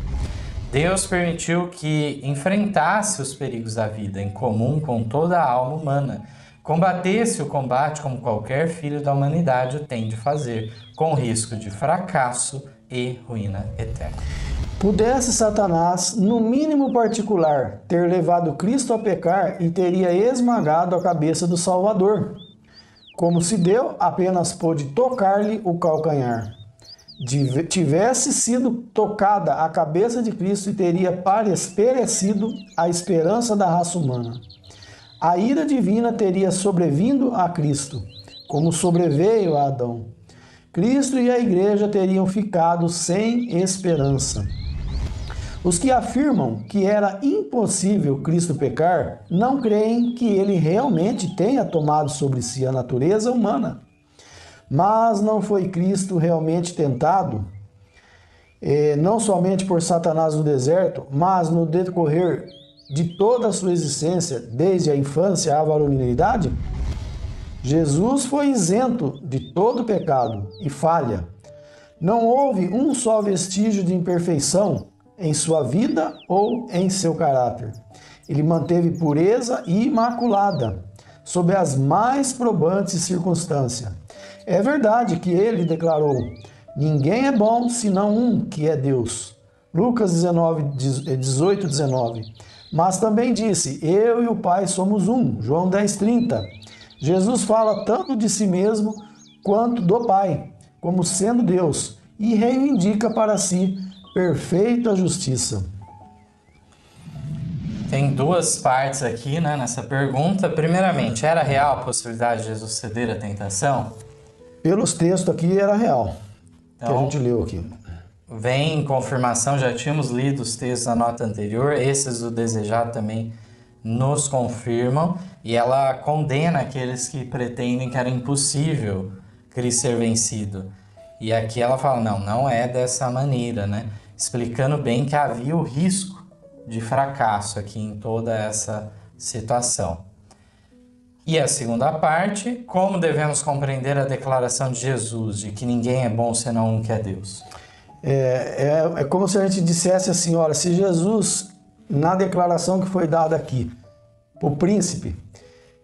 S3: Deus permitiu que enfrentasse os perigos da vida em comum com toda a alma humana. Combatesse o combate como qualquer filho da humanidade o tem de fazer, com risco de fracasso e ruína eterna.
S2: Pudesse Satanás, no mínimo particular, ter levado Cristo a pecar e teria esmagado a cabeça do Salvador. Como se deu, apenas pôde tocar-lhe o calcanhar. Tivesse sido tocada a cabeça de Cristo e teria perecido a esperança da raça humana. A ira divina teria sobrevindo a Cristo, como sobreveio a Adão. Cristo e a igreja teriam ficado sem esperança. Os que afirmam que era impossível Cristo pecar, não creem que ele realmente tenha tomado sobre si a natureza humana. Mas não foi Cristo realmente tentado, não somente por Satanás no deserto, mas no decorrer de toda a sua existência, desde a infância à varonilidade? Jesus foi isento de todo pecado e falha. Não houve um só vestígio de imperfeição em sua vida ou em seu caráter. Ele manteve pureza imaculada, sob as mais probantes circunstâncias. É verdade que ele declarou: ninguém é bom senão um, que é Deus. Lucas 18, 19. Mas também disse: eu e o Pai somos um. João 10:30. Jesus fala tanto de si mesmo quanto do Pai, como sendo Deus, e reivindica para si perfeita justiça.
S3: Tem duas partes aqui, né, nessa pergunta. Primeiramente, era real a possibilidade de Jesus ceder à tentação?
S2: Pelos textos aqui era real,
S3: então,
S2: que a gente leu aqui.
S3: Vem confirmação, já tínhamos lido os textos da nota anterior, esses do Desejado também nos confirmam, e ela condena aqueles que pretendem que era impossível Cristo ser vencido. E aqui ela fala, não é dessa maneira, né? Explicando bem que havia o risco de fracasso aqui em toda essa situação. E a segunda parte, como devemos compreender a declaração de Jesus de que ninguém é bom senão um que é Deus?
S2: É como se a gente dissesse assim, olha, se Jesus, na declaração que foi dada aqui, o príncipe,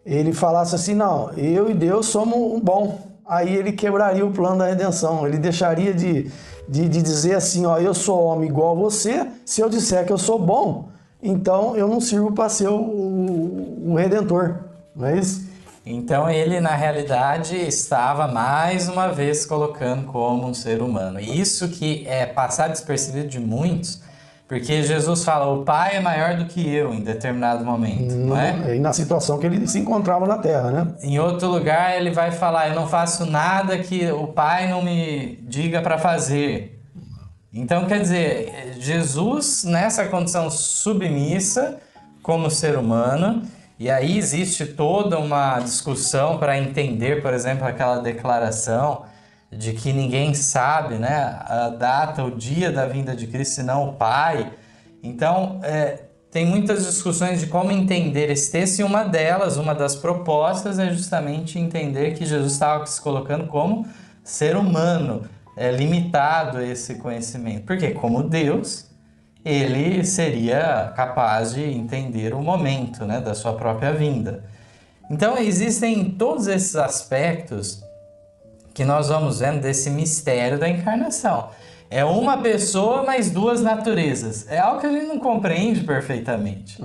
S2: ele falasse assim, não, eu e Deus somos bom, aí ele quebraria o plano da redenção, ele deixaria de dizer assim, ó, eu sou homem igual a você, se eu disser que eu sou bom, então eu não sirvo para ser o Redentor, não é isso?
S3: Então ele, na realidade, estava mais uma vez colocando como um ser humano. E isso que é passar despercebido de muitos, porque Jesus fala, o Pai é maior do que eu em determinado momento, não é?
S2: E na situação que ele se encontrava na Terra, né?
S3: Em outro lugar ele vai falar, eu não faço nada que o Pai não me diga para fazer. Então, quer dizer, Jesus nessa condição submissa como ser humano, e aí existe toda uma discussão para entender, por exemplo, aquela declaração de que ninguém sabe, né, a data, o dia da vinda de Cristo, senão o Pai. Então, tem muitas discussões de como entender esse texto, e uma delas, uma das propostas, é justamente entender que Jesus estava se colocando como ser humano, limitado a esse conhecimento. Porque, como Deus, ele seria capaz de entender o momento, né, da sua própria vinda. Então, existem todos esses aspectos que nós vamos vendo desse mistério da encarnação. É uma pessoa, mas duas naturezas. É algo que a gente não compreende perfeitamente.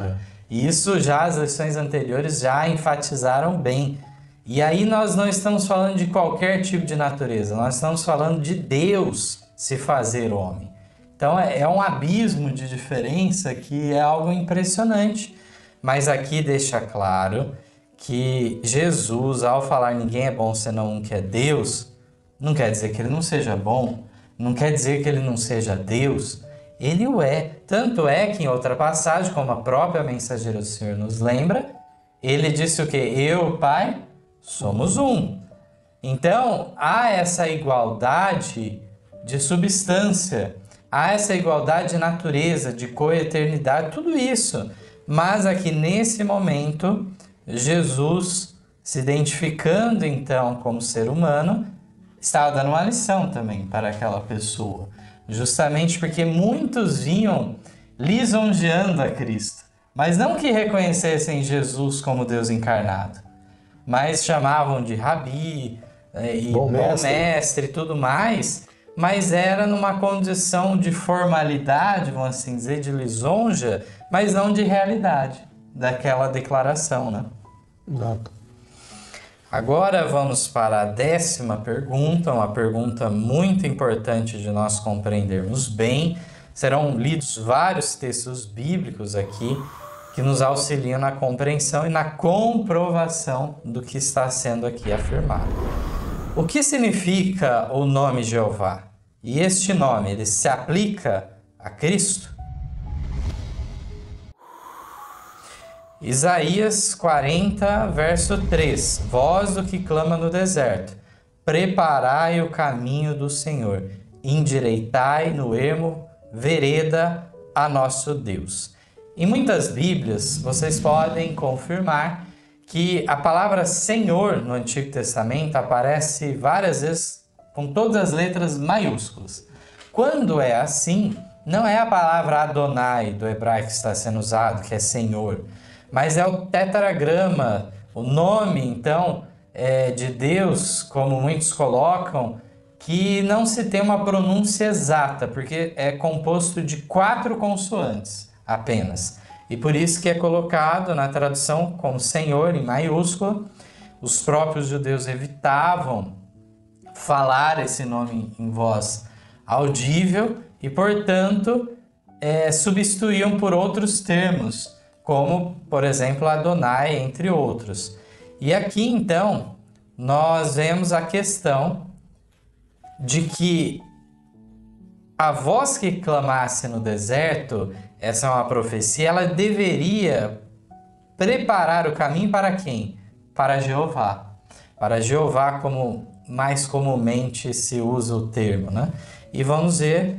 S3: E isso já as lições anteriores já enfatizaram bem. E aí nós não estamos falando de qualquer tipo de natureza, nós estamos falando de Deus se fazer homem. Então é um abismo de diferença que é algo impressionante. Mas aqui deixa claro que Jesus, ao falar ninguém é bom senão um que é Deus, não quer dizer que ele não seja bom, não quer dizer que ele não seja Deus, ele o é. Tanto é que em outra passagem, como a própria mensageira do Senhor nos lembra, ele disse o quê? Eu, Pai, somos um. Então, há essa igualdade de substância, há essa igualdade de natureza, de coeternidade, tudo isso. Mas aqui nesse momento, Jesus, se identificando então como ser humano, estava dando uma lição também para aquela pessoa. Justamente porque muitos vinham lisonjeando a Cristo, mas não que reconhecessem Jesus como Deus encarnado, mas chamavam de Rabi, e bom mestre e tudo mais, mas era numa condição de formalidade, vamos assim dizer, de lisonja, mas não de realidade daquela declaração, né?
S2: Exato.
S3: Agora vamos para a 10ª pergunta, uma pergunta muito importante de nós compreendermos bem. Serão lidos vários textos bíblicos aqui que nos auxiliam na compreensão e na comprovação do que está sendo aqui afirmado. O que significa o nome Jeová? E este nome, ele se aplica a Cristo? Isaías 40, verso 3. Voz do que clama no deserto, preparai o caminho do Senhor, endireitai no ermo vereda a nosso Deus. Em muitas Bíblias, vocês podem confirmar que a palavra Senhor no Antigo Testamento aparece várias vezes com todas as letras maiúsculas. Quando é assim, não é a palavra Adonai do hebraico que está sendo usado, que é Senhor, mas é o tetragrama, o nome, então, de Deus, como muitos colocam, que não se tem uma pronúncia exata, porque é composto de 4 consoantes apenas. E por isso que é colocado na tradução como Senhor, em maiúsculo. Os próprios judeus evitavam falar esse nome em voz audível e, portanto, substituíam por outros termos, como, por exemplo, Adonai, entre outros. E aqui, então, nós vemos a questão de que a voz que clamasse no deserto, essa é uma profecia, ela deveria preparar o caminho para quem? Para Jeová. Para Jeová, como mais comumente se usa o termo, né? E vamos ver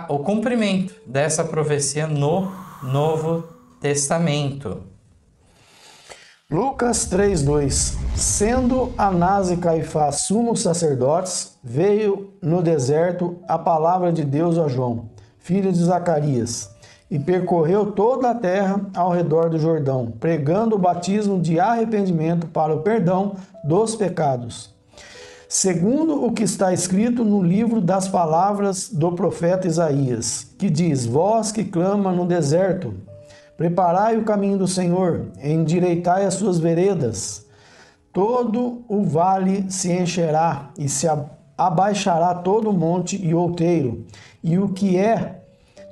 S3: o cumprimento dessa profecia no Novo Testamento.
S2: Lucas 3:2. Sendo Anás e Caifás sumos sacerdotes, veio no deserto a palavra de Deus a João, filho de Zacarias, e percorreu toda a terra ao redor do Jordão, pregando o batismo de arrependimento para o perdão dos pecados, segundo o que está escrito no livro das palavras do profeta Isaías, que diz: Vós que clama no deserto, preparai o caminho do Senhor, endireitai as suas veredas. Todo o vale se encherá e se abaixará todo o monte e outeiro, e o que é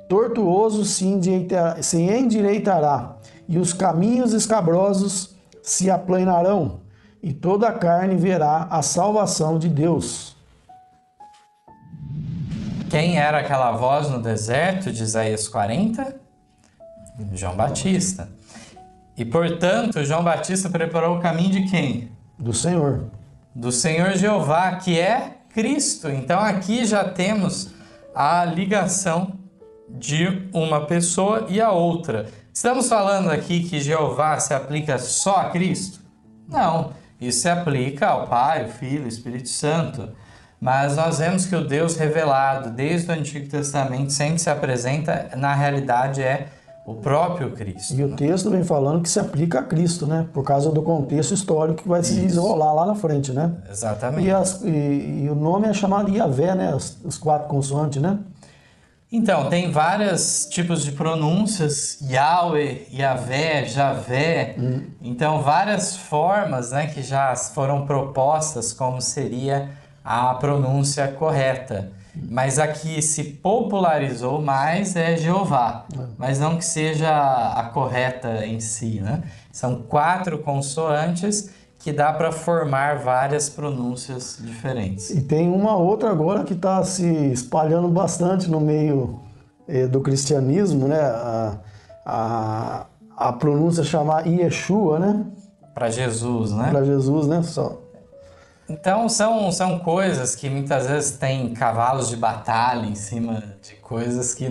S2: tortuoso se endireitará, e os caminhos escabrosos se aplanarão, e toda a carne verá a salvação de Deus.
S3: Quem era aquela voz no deserto de Isaías 40? João Batista. E, portanto, João Batista preparou o caminho de quem?
S2: Do Senhor.
S3: Do Senhor Jeová, que é Cristo. Então, aqui já temos a ligação de uma pessoa e a outra. Estamos falando aqui que Jeová se aplica só a Cristo? Não, isso se aplica ao Pai, o Filho, o Espírito Santo. Mas nós vemos que o Deus revelado desde o Antigo Testamento sempre se apresenta, na realidade é o próprio Cristo.
S2: E o texto vem falando que se aplica a Cristo, né? Por causa do contexto histórico que vai se desenrolar lá na frente, né?
S3: Exatamente.
S2: E o nome é chamado Yahvé, né? Os 4 consoantes, né?
S3: Então, tem vários tipos de pronúncias, Yahweh, Yahvé, Javé. Então, várias formas, né, que já foram propostas como seria a pronúncia correta. Mas a que se popularizou mais é Jeová, mas não que seja a correta em si, né? São 4 consoantes que dá para formar várias pronúncias diferentes.
S2: E tem uma outra agora que está se espalhando bastante no meio do cristianismo, né? A pronúncia chamada Yeshua, né?
S3: Para Jesus, né?
S2: Para Jesus, né? Só.
S3: Então são coisas que muitas vezes tem cavalos de batalha em cima de coisas que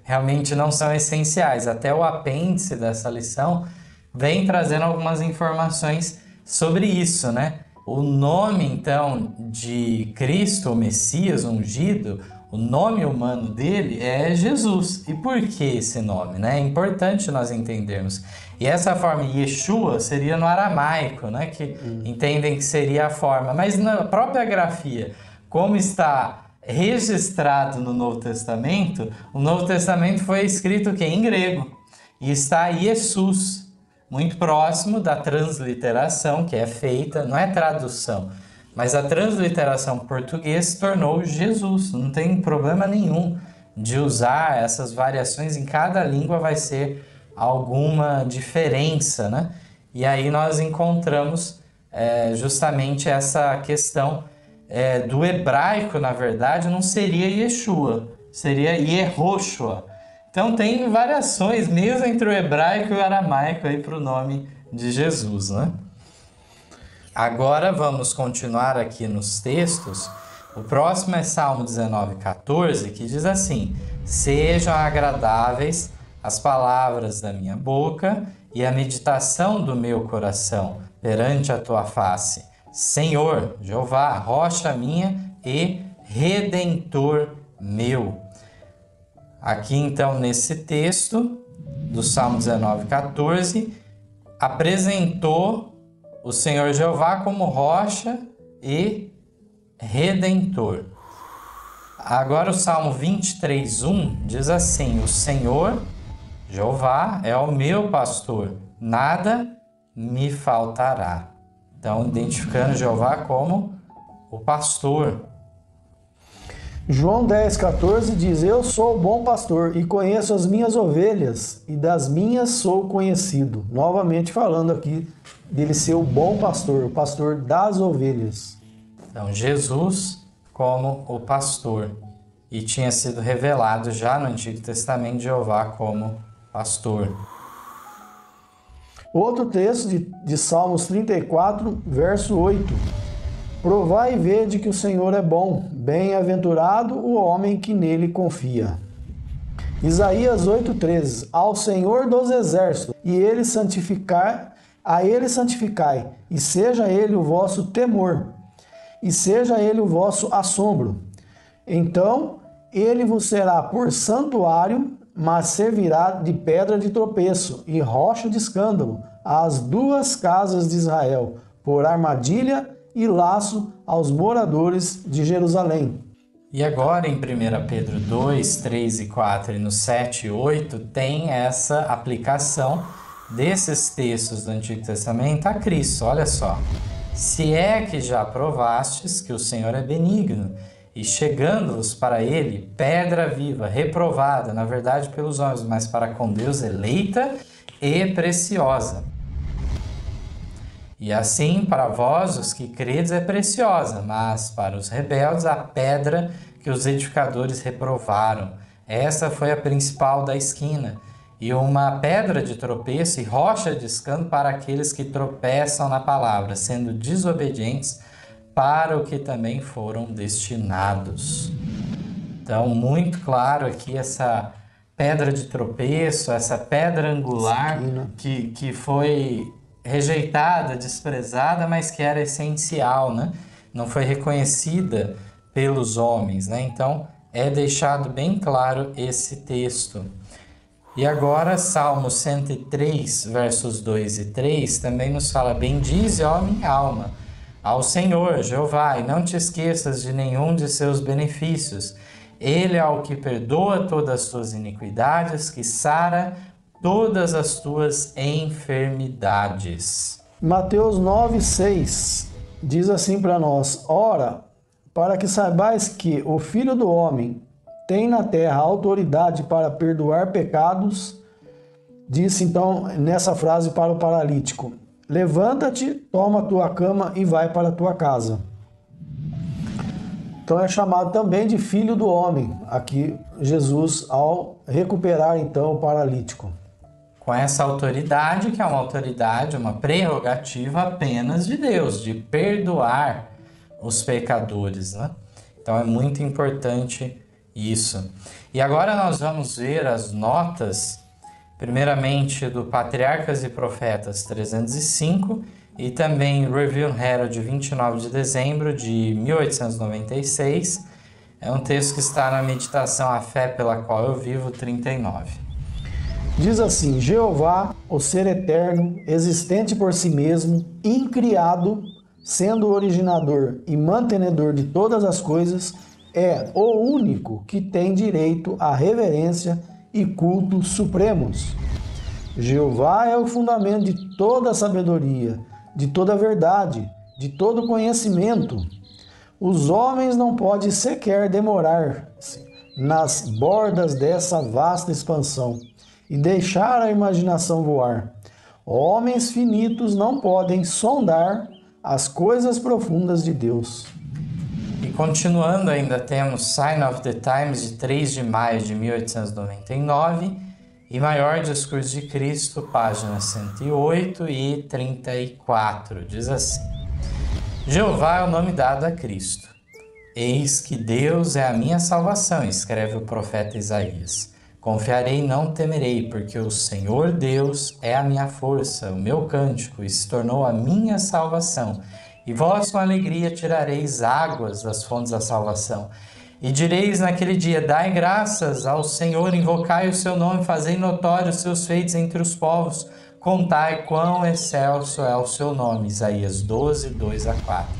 S3: realmente não são essenciais. Até o apêndice dessa lição vem trazendo algumas informações sobre isso, né? O nome, então, de Cristo, o Messias ungido, o nome humano dele é Jesus. E por que esse nome, né? É importante nós entendermos. E essa forma Yeshua seria no aramaico, né? Que entendem que seria a forma. Mas na própria grafia, como está registrado no Novo Testamento, o Novo Testamento foi escrito em grego. E está Jesus, muito próximo da transliteração que é feita, não é tradução, mas a transliteração português se tornou Jesus. Não tem problema nenhum de usar essas variações, em cada língua vai ser alguma diferença, né? E aí nós encontramos justamente essa questão do hebraico, na verdade, não seria Yeshua, seria Yehoshua. Então tem variações mesmo entre o hebraico e o aramaico aí para o nome de Jesus, né? Agora vamos continuar aqui nos textos. O próximo é Salmo 19:14, que diz assim: Sejam agradáveis as palavras da minha boca e a meditação do meu coração perante a tua face, Senhor, Jeová, rocha minha e redentor meu. Aqui então nesse texto do Salmo 19:14, apresentou o Senhor Jeová como rocha e redentor. Agora o Salmo 23:1 diz assim: O Senhor Jeová é o meu pastor, nada me faltará. Então, identificando Jeová como o pastor.
S2: João 10,14 diz: Eu sou o bom pastor e conheço as minhas ovelhas, e das minhas sou conhecido. Novamente falando aqui dele ser o bom pastor, o pastor das ovelhas.
S3: Então, Jesus como o pastor. E tinha sido revelado já no Antigo Testamento Jeová como pastor.
S2: Outro texto de Salmos 34, verso 8. Provai e vede que o Senhor é bom, bem-aventurado o homem que nele confia. Isaías 8,13. Ao Senhor dos exércitos, a ele santificai, e seja ele o vosso temor, e seja ele o vosso assombro. Então ele vos será por santuário, mas servirá de pedra de tropeço e rocha de escândalo às duas casas de Israel, por armadilha e laço aos moradores de Jerusalém.
S3: E agora em 1 Pedro 2, 3 e 4 e no 7 e 8 tem essa aplicação desses textos do Antigo Testamento a Cristo. Olha só. Se é que já provastes que o Senhor é benigno, e chegando-vos para ele, pedra viva, reprovada, na verdade pelos homens, mas para com Deus eleita e preciosa. E assim, para vós, os que credes, é preciosa, mas para os rebeldes, a pedra que os edificadores reprovaram. Essa foi a principal da esquina, e uma pedra de tropeço e rocha de escândalo para aqueles que tropeçam na palavra, sendo desobedientes para o que também foram destinados. Então, muito claro aqui essa pedra de tropeço, essa pedra angular que foi rejeitada, desprezada, mas que era essencial, né? Não foi reconhecida pelos homens, né? Então, é deixado bem claro esse texto. E agora, Salmo 103, versos 2 e 3, também nos fala: bendize, ó minha alma, ao Senhor, Jeová, e não te esqueças de nenhum de seus benefícios. Ele é o que perdoa todas as tuas iniquidades, que sara todas as tuas enfermidades.
S2: Mateus 9,6 diz assim para nós: ora, para que saibais que o Filho do Homem tem na terra autoridade para perdoar pecados, disse então nessa frase para o paralítico: levanta-te, toma a tua cama e vai para a tua casa. Então é chamado também de Filho do Homem, aqui Jesus, ao recuperar então o paralítico.
S3: Com essa autoridade, que é uma autoridade, uma prerrogativa apenas de Deus, de perdoar os pecadores, né? Então é muito importante isso. E agora nós vamos ver as notas, primeiramente do Patriarcas e Profetas 305 e também Review and Herald 29 de dezembro de 1896. É um texto que está na meditação A Fé pela Qual Eu Vivo 39.
S2: Diz assim: Jeová, o ser eterno, existente por si mesmo, incriado, sendo o originador e mantenedor de todas as coisas, é o único que tem direito à reverência e culto supremos. Jeová é o fundamento de toda a sabedoria, de toda a verdade, de todo conhecimento. Os homens não podem sequer demorar-se nas bordas dessa vasta expansão e deixar a imaginação voar. Homens finitos não podem sondar as coisas profundas de Deus.
S3: E continuando, ainda temos Sign of the Times, de 3 de maio de 1899, e Maior Discurso de Cristo, páginas 108 e 34. Diz assim: Jeová é o nome dado a Cristo. Eis que Deus é a minha salvação, escreve o profeta Isaías. Confiarei e não temerei, porque o Senhor Deus é a minha força, o meu cântico, e se tornou a minha salvação. E vós com alegria tirareis águas das fontes da salvação. E direis naquele dia: dai graças ao Senhor, invocai o seu nome, fazei notórios os seus feitos entre os povos, contai quão excelso é o seu nome. Isaías 12, 2 a 4.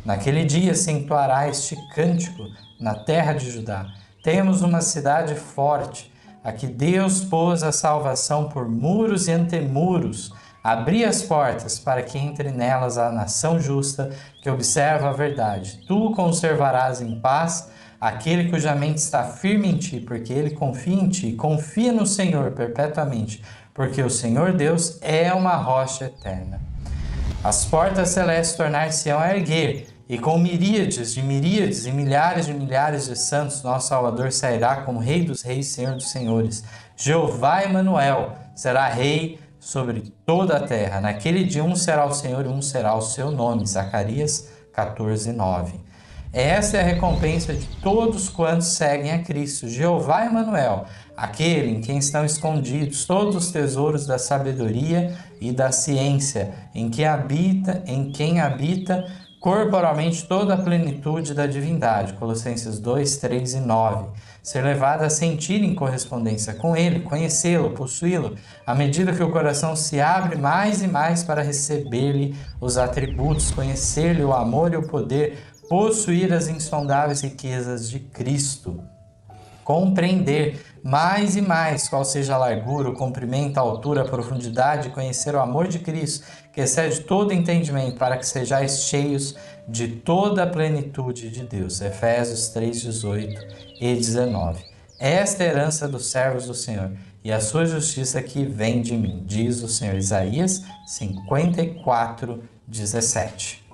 S3: Naquele dia se entoará este cântico na terra de Judá. Temos uma cidade forte, a que Deus pôs a salvação por muros e antemuros. Abri as portas para que entre nelas a nação justa que observa a verdade. Tu conservarás em paz aquele cuja mente está firme em ti, porque ele confia em ti. Confia no Senhor perpetuamente, porque o Senhor Deus é uma rocha eterna. As portas celestes tornar-se-ão a erguer, e com miríades e milhares de santos, nosso Salvador sairá como Rei dos Reis, Senhor dos Senhores. Jeová Emanuel será Rei sobre toda a terra. Naquele dia um será o Senhor e um será o seu nome. Zacarias 14, 9. Essa é a recompensa de todos quantos seguem a Cristo, Jeová Emanuel, aquele em quem estão escondidos todos os tesouros da sabedoria e da ciência, em quem habita corporalmente toda a plenitude da divindade. Colossenses 2, 3 e 9. Ser levado a sentir em correspondência com Ele, conhecê-lo, possuí-lo, à medida que o coração se abre mais e mais para receber-lhe os atributos, conhecer-lhe o amor e o poder, possuir as insondáveis riquezas de Cristo. Compreender mais e mais qual seja a largura, o comprimento, a altura, a profundidade, conhecer o amor de Cristo, que excede todo entendimento, para que sejais cheios de toda a plenitude de Deus. Efésios 3, 18 e 19. Esta é a herança dos servos do Senhor, e a sua justiça que vem de mim, diz o Senhor. Isaías 54, 17.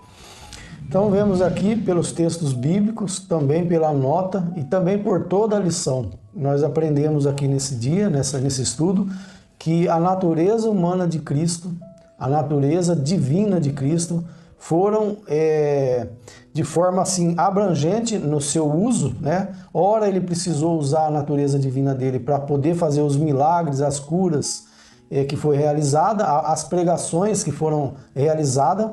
S2: Então vemos aqui pelos textos bíblicos, também pela nota e também por toda a lição. Nós aprendemos aqui nesse dia, nesse estudo, que a natureza humana de Cristo, a natureza divina de Cristo, foram de forma assim abrangente no seu uso, né? Ora ele precisou usar a natureza divina dele para poder fazer os milagres, as curas que foi realizada, as pregações que foram realizadas,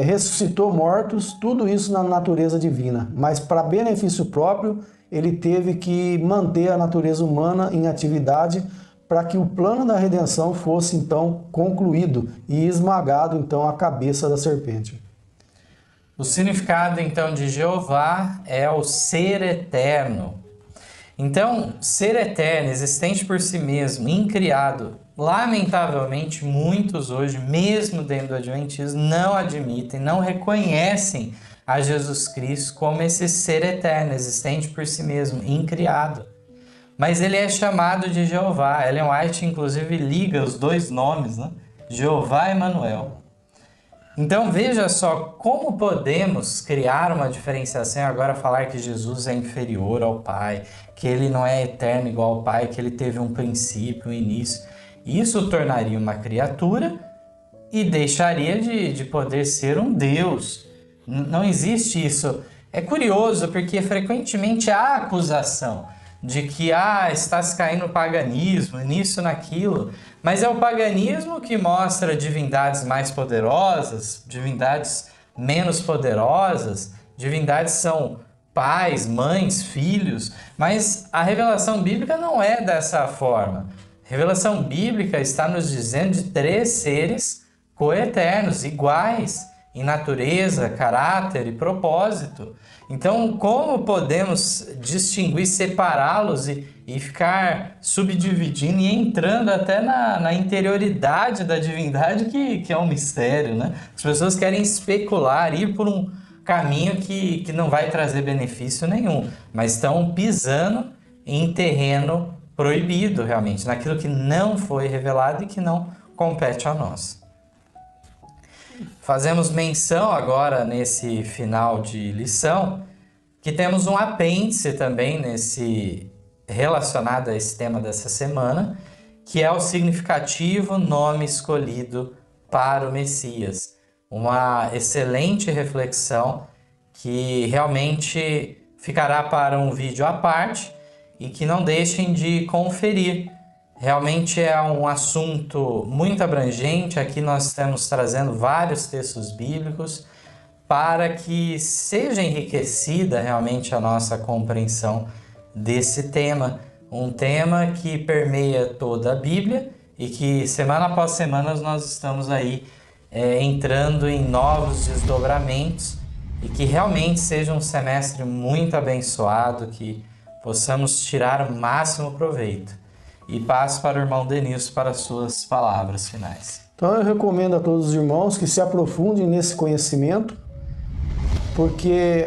S2: ressuscitou mortos, tudo isso na natureza divina. Mas para benefício próprio, ele teve que manter a natureza humana em atividade para que o plano da redenção fosse então concluído e esmagado então a cabeça da serpente.
S3: O significado então de Jeová é o ser eterno. Então, ser eterno, existente por si mesmo, incriado. Lamentavelmente, muitos hoje, mesmo dentro do Adventismo, não admitem, não reconhecem a Jesus Cristo como esse ser eterno, existente por si mesmo, incriado. Mas ele é chamado de Jeová. Ellen White, inclusive, liga os dois nomes, né? Jeová e Emanuel. Então, veja só como podemos criar uma diferenciação e agora falar que Jesus é inferior ao Pai, que ele não é eterno igual ao Pai, que ele teve um princípio, um início. Isso o tornaria uma criatura e deixaria de poder ser um Deus. Não existe isso. É curioso porque frequentemente há acusação de que está se caindo no paganismo, nisso, naquilo. Mas é o paganismo que mostra divindades mais poderosas, divindades menos poderosas, divindades são pais, mães, filhos. Mas a revelação bíblica não é dessa forma. A revelação bíblica está nos dizendo de três seres coeternos, iguais em natureza, caráter e propósito. Então, como podemos distinguir, separá-los e ficar subdividindo e entrando até na interioridade da divindade, que é um mistério, né? As pessoas querem especular, ir por um caminho que não vai trazer benefício nenhum, mas estão pisando em terreno proibido, realmente, naquilo que não foi revelado e que não compete a nós. Fazemos menção agora, nesse final de lição, que temos um apêndice também relacionado a esse tema dessa semana, que é o significativo nome escolhido para o Messias. Uma excelente reflexão que realmente ficará para um vídeo à parte e que não deixem de conferir. Realmente é um assunto muito abrangente. Aqui nós estamos trazendo vários textos bíblicos para que seja enriquecida realmente a nossa compreensão desse tema. Um tema que permeia toda a Bíblia e que semana após semana nós estamos aí entrando em novos desdobramentos e que realmente seja um semestre muito abençoado, que possamos tirar o máximo proveito. E passo para o irmão Denilson para as suas palavras finais.
S2: Então eu recomendo a todos os irmãos que se aprofundem nesse conhecimento, porque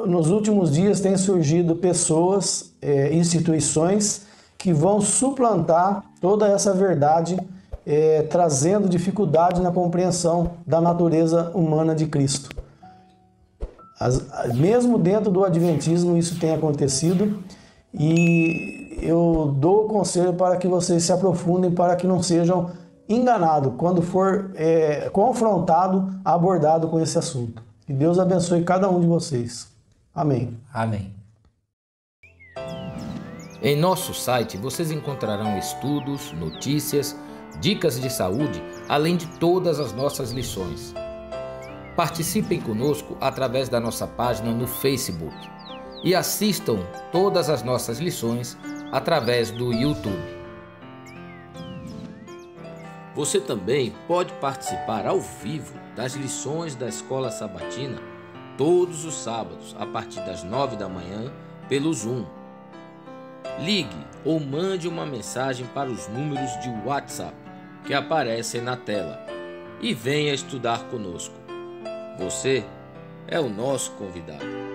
S2: nos últimos dias têm surgido pessoas, instituições que vão suplantar toda essa verdade, trazendo dificuldade na compreensão da natureza humana de Cristo. Mesmo dentro do Adventismo isso tem acontecido e eu dou o conselho para que vocês se aprofundem para que não sejam enganados quando for confrontado, abordado com esse assunto. Que Deus abençoe cada um de vocês. Amém.
S3: Amém.
S1: Em nosso site vocês encontrarão estudos, notícias, dicas de saúde, além de todas as nossas lições. Participem conosco através da nossa página no Facebook e assistam todas as nossas lições através do YouTube. Você também pode participar ao vivo das lições da Escola Sabatina todos os sábados a partir das 9 da manhã pelo Zoom. Ligue ou mande uma mensagem para os números de WhatsApp que aparecem na tela e venha estudar conosco. Você é o nosso convidado.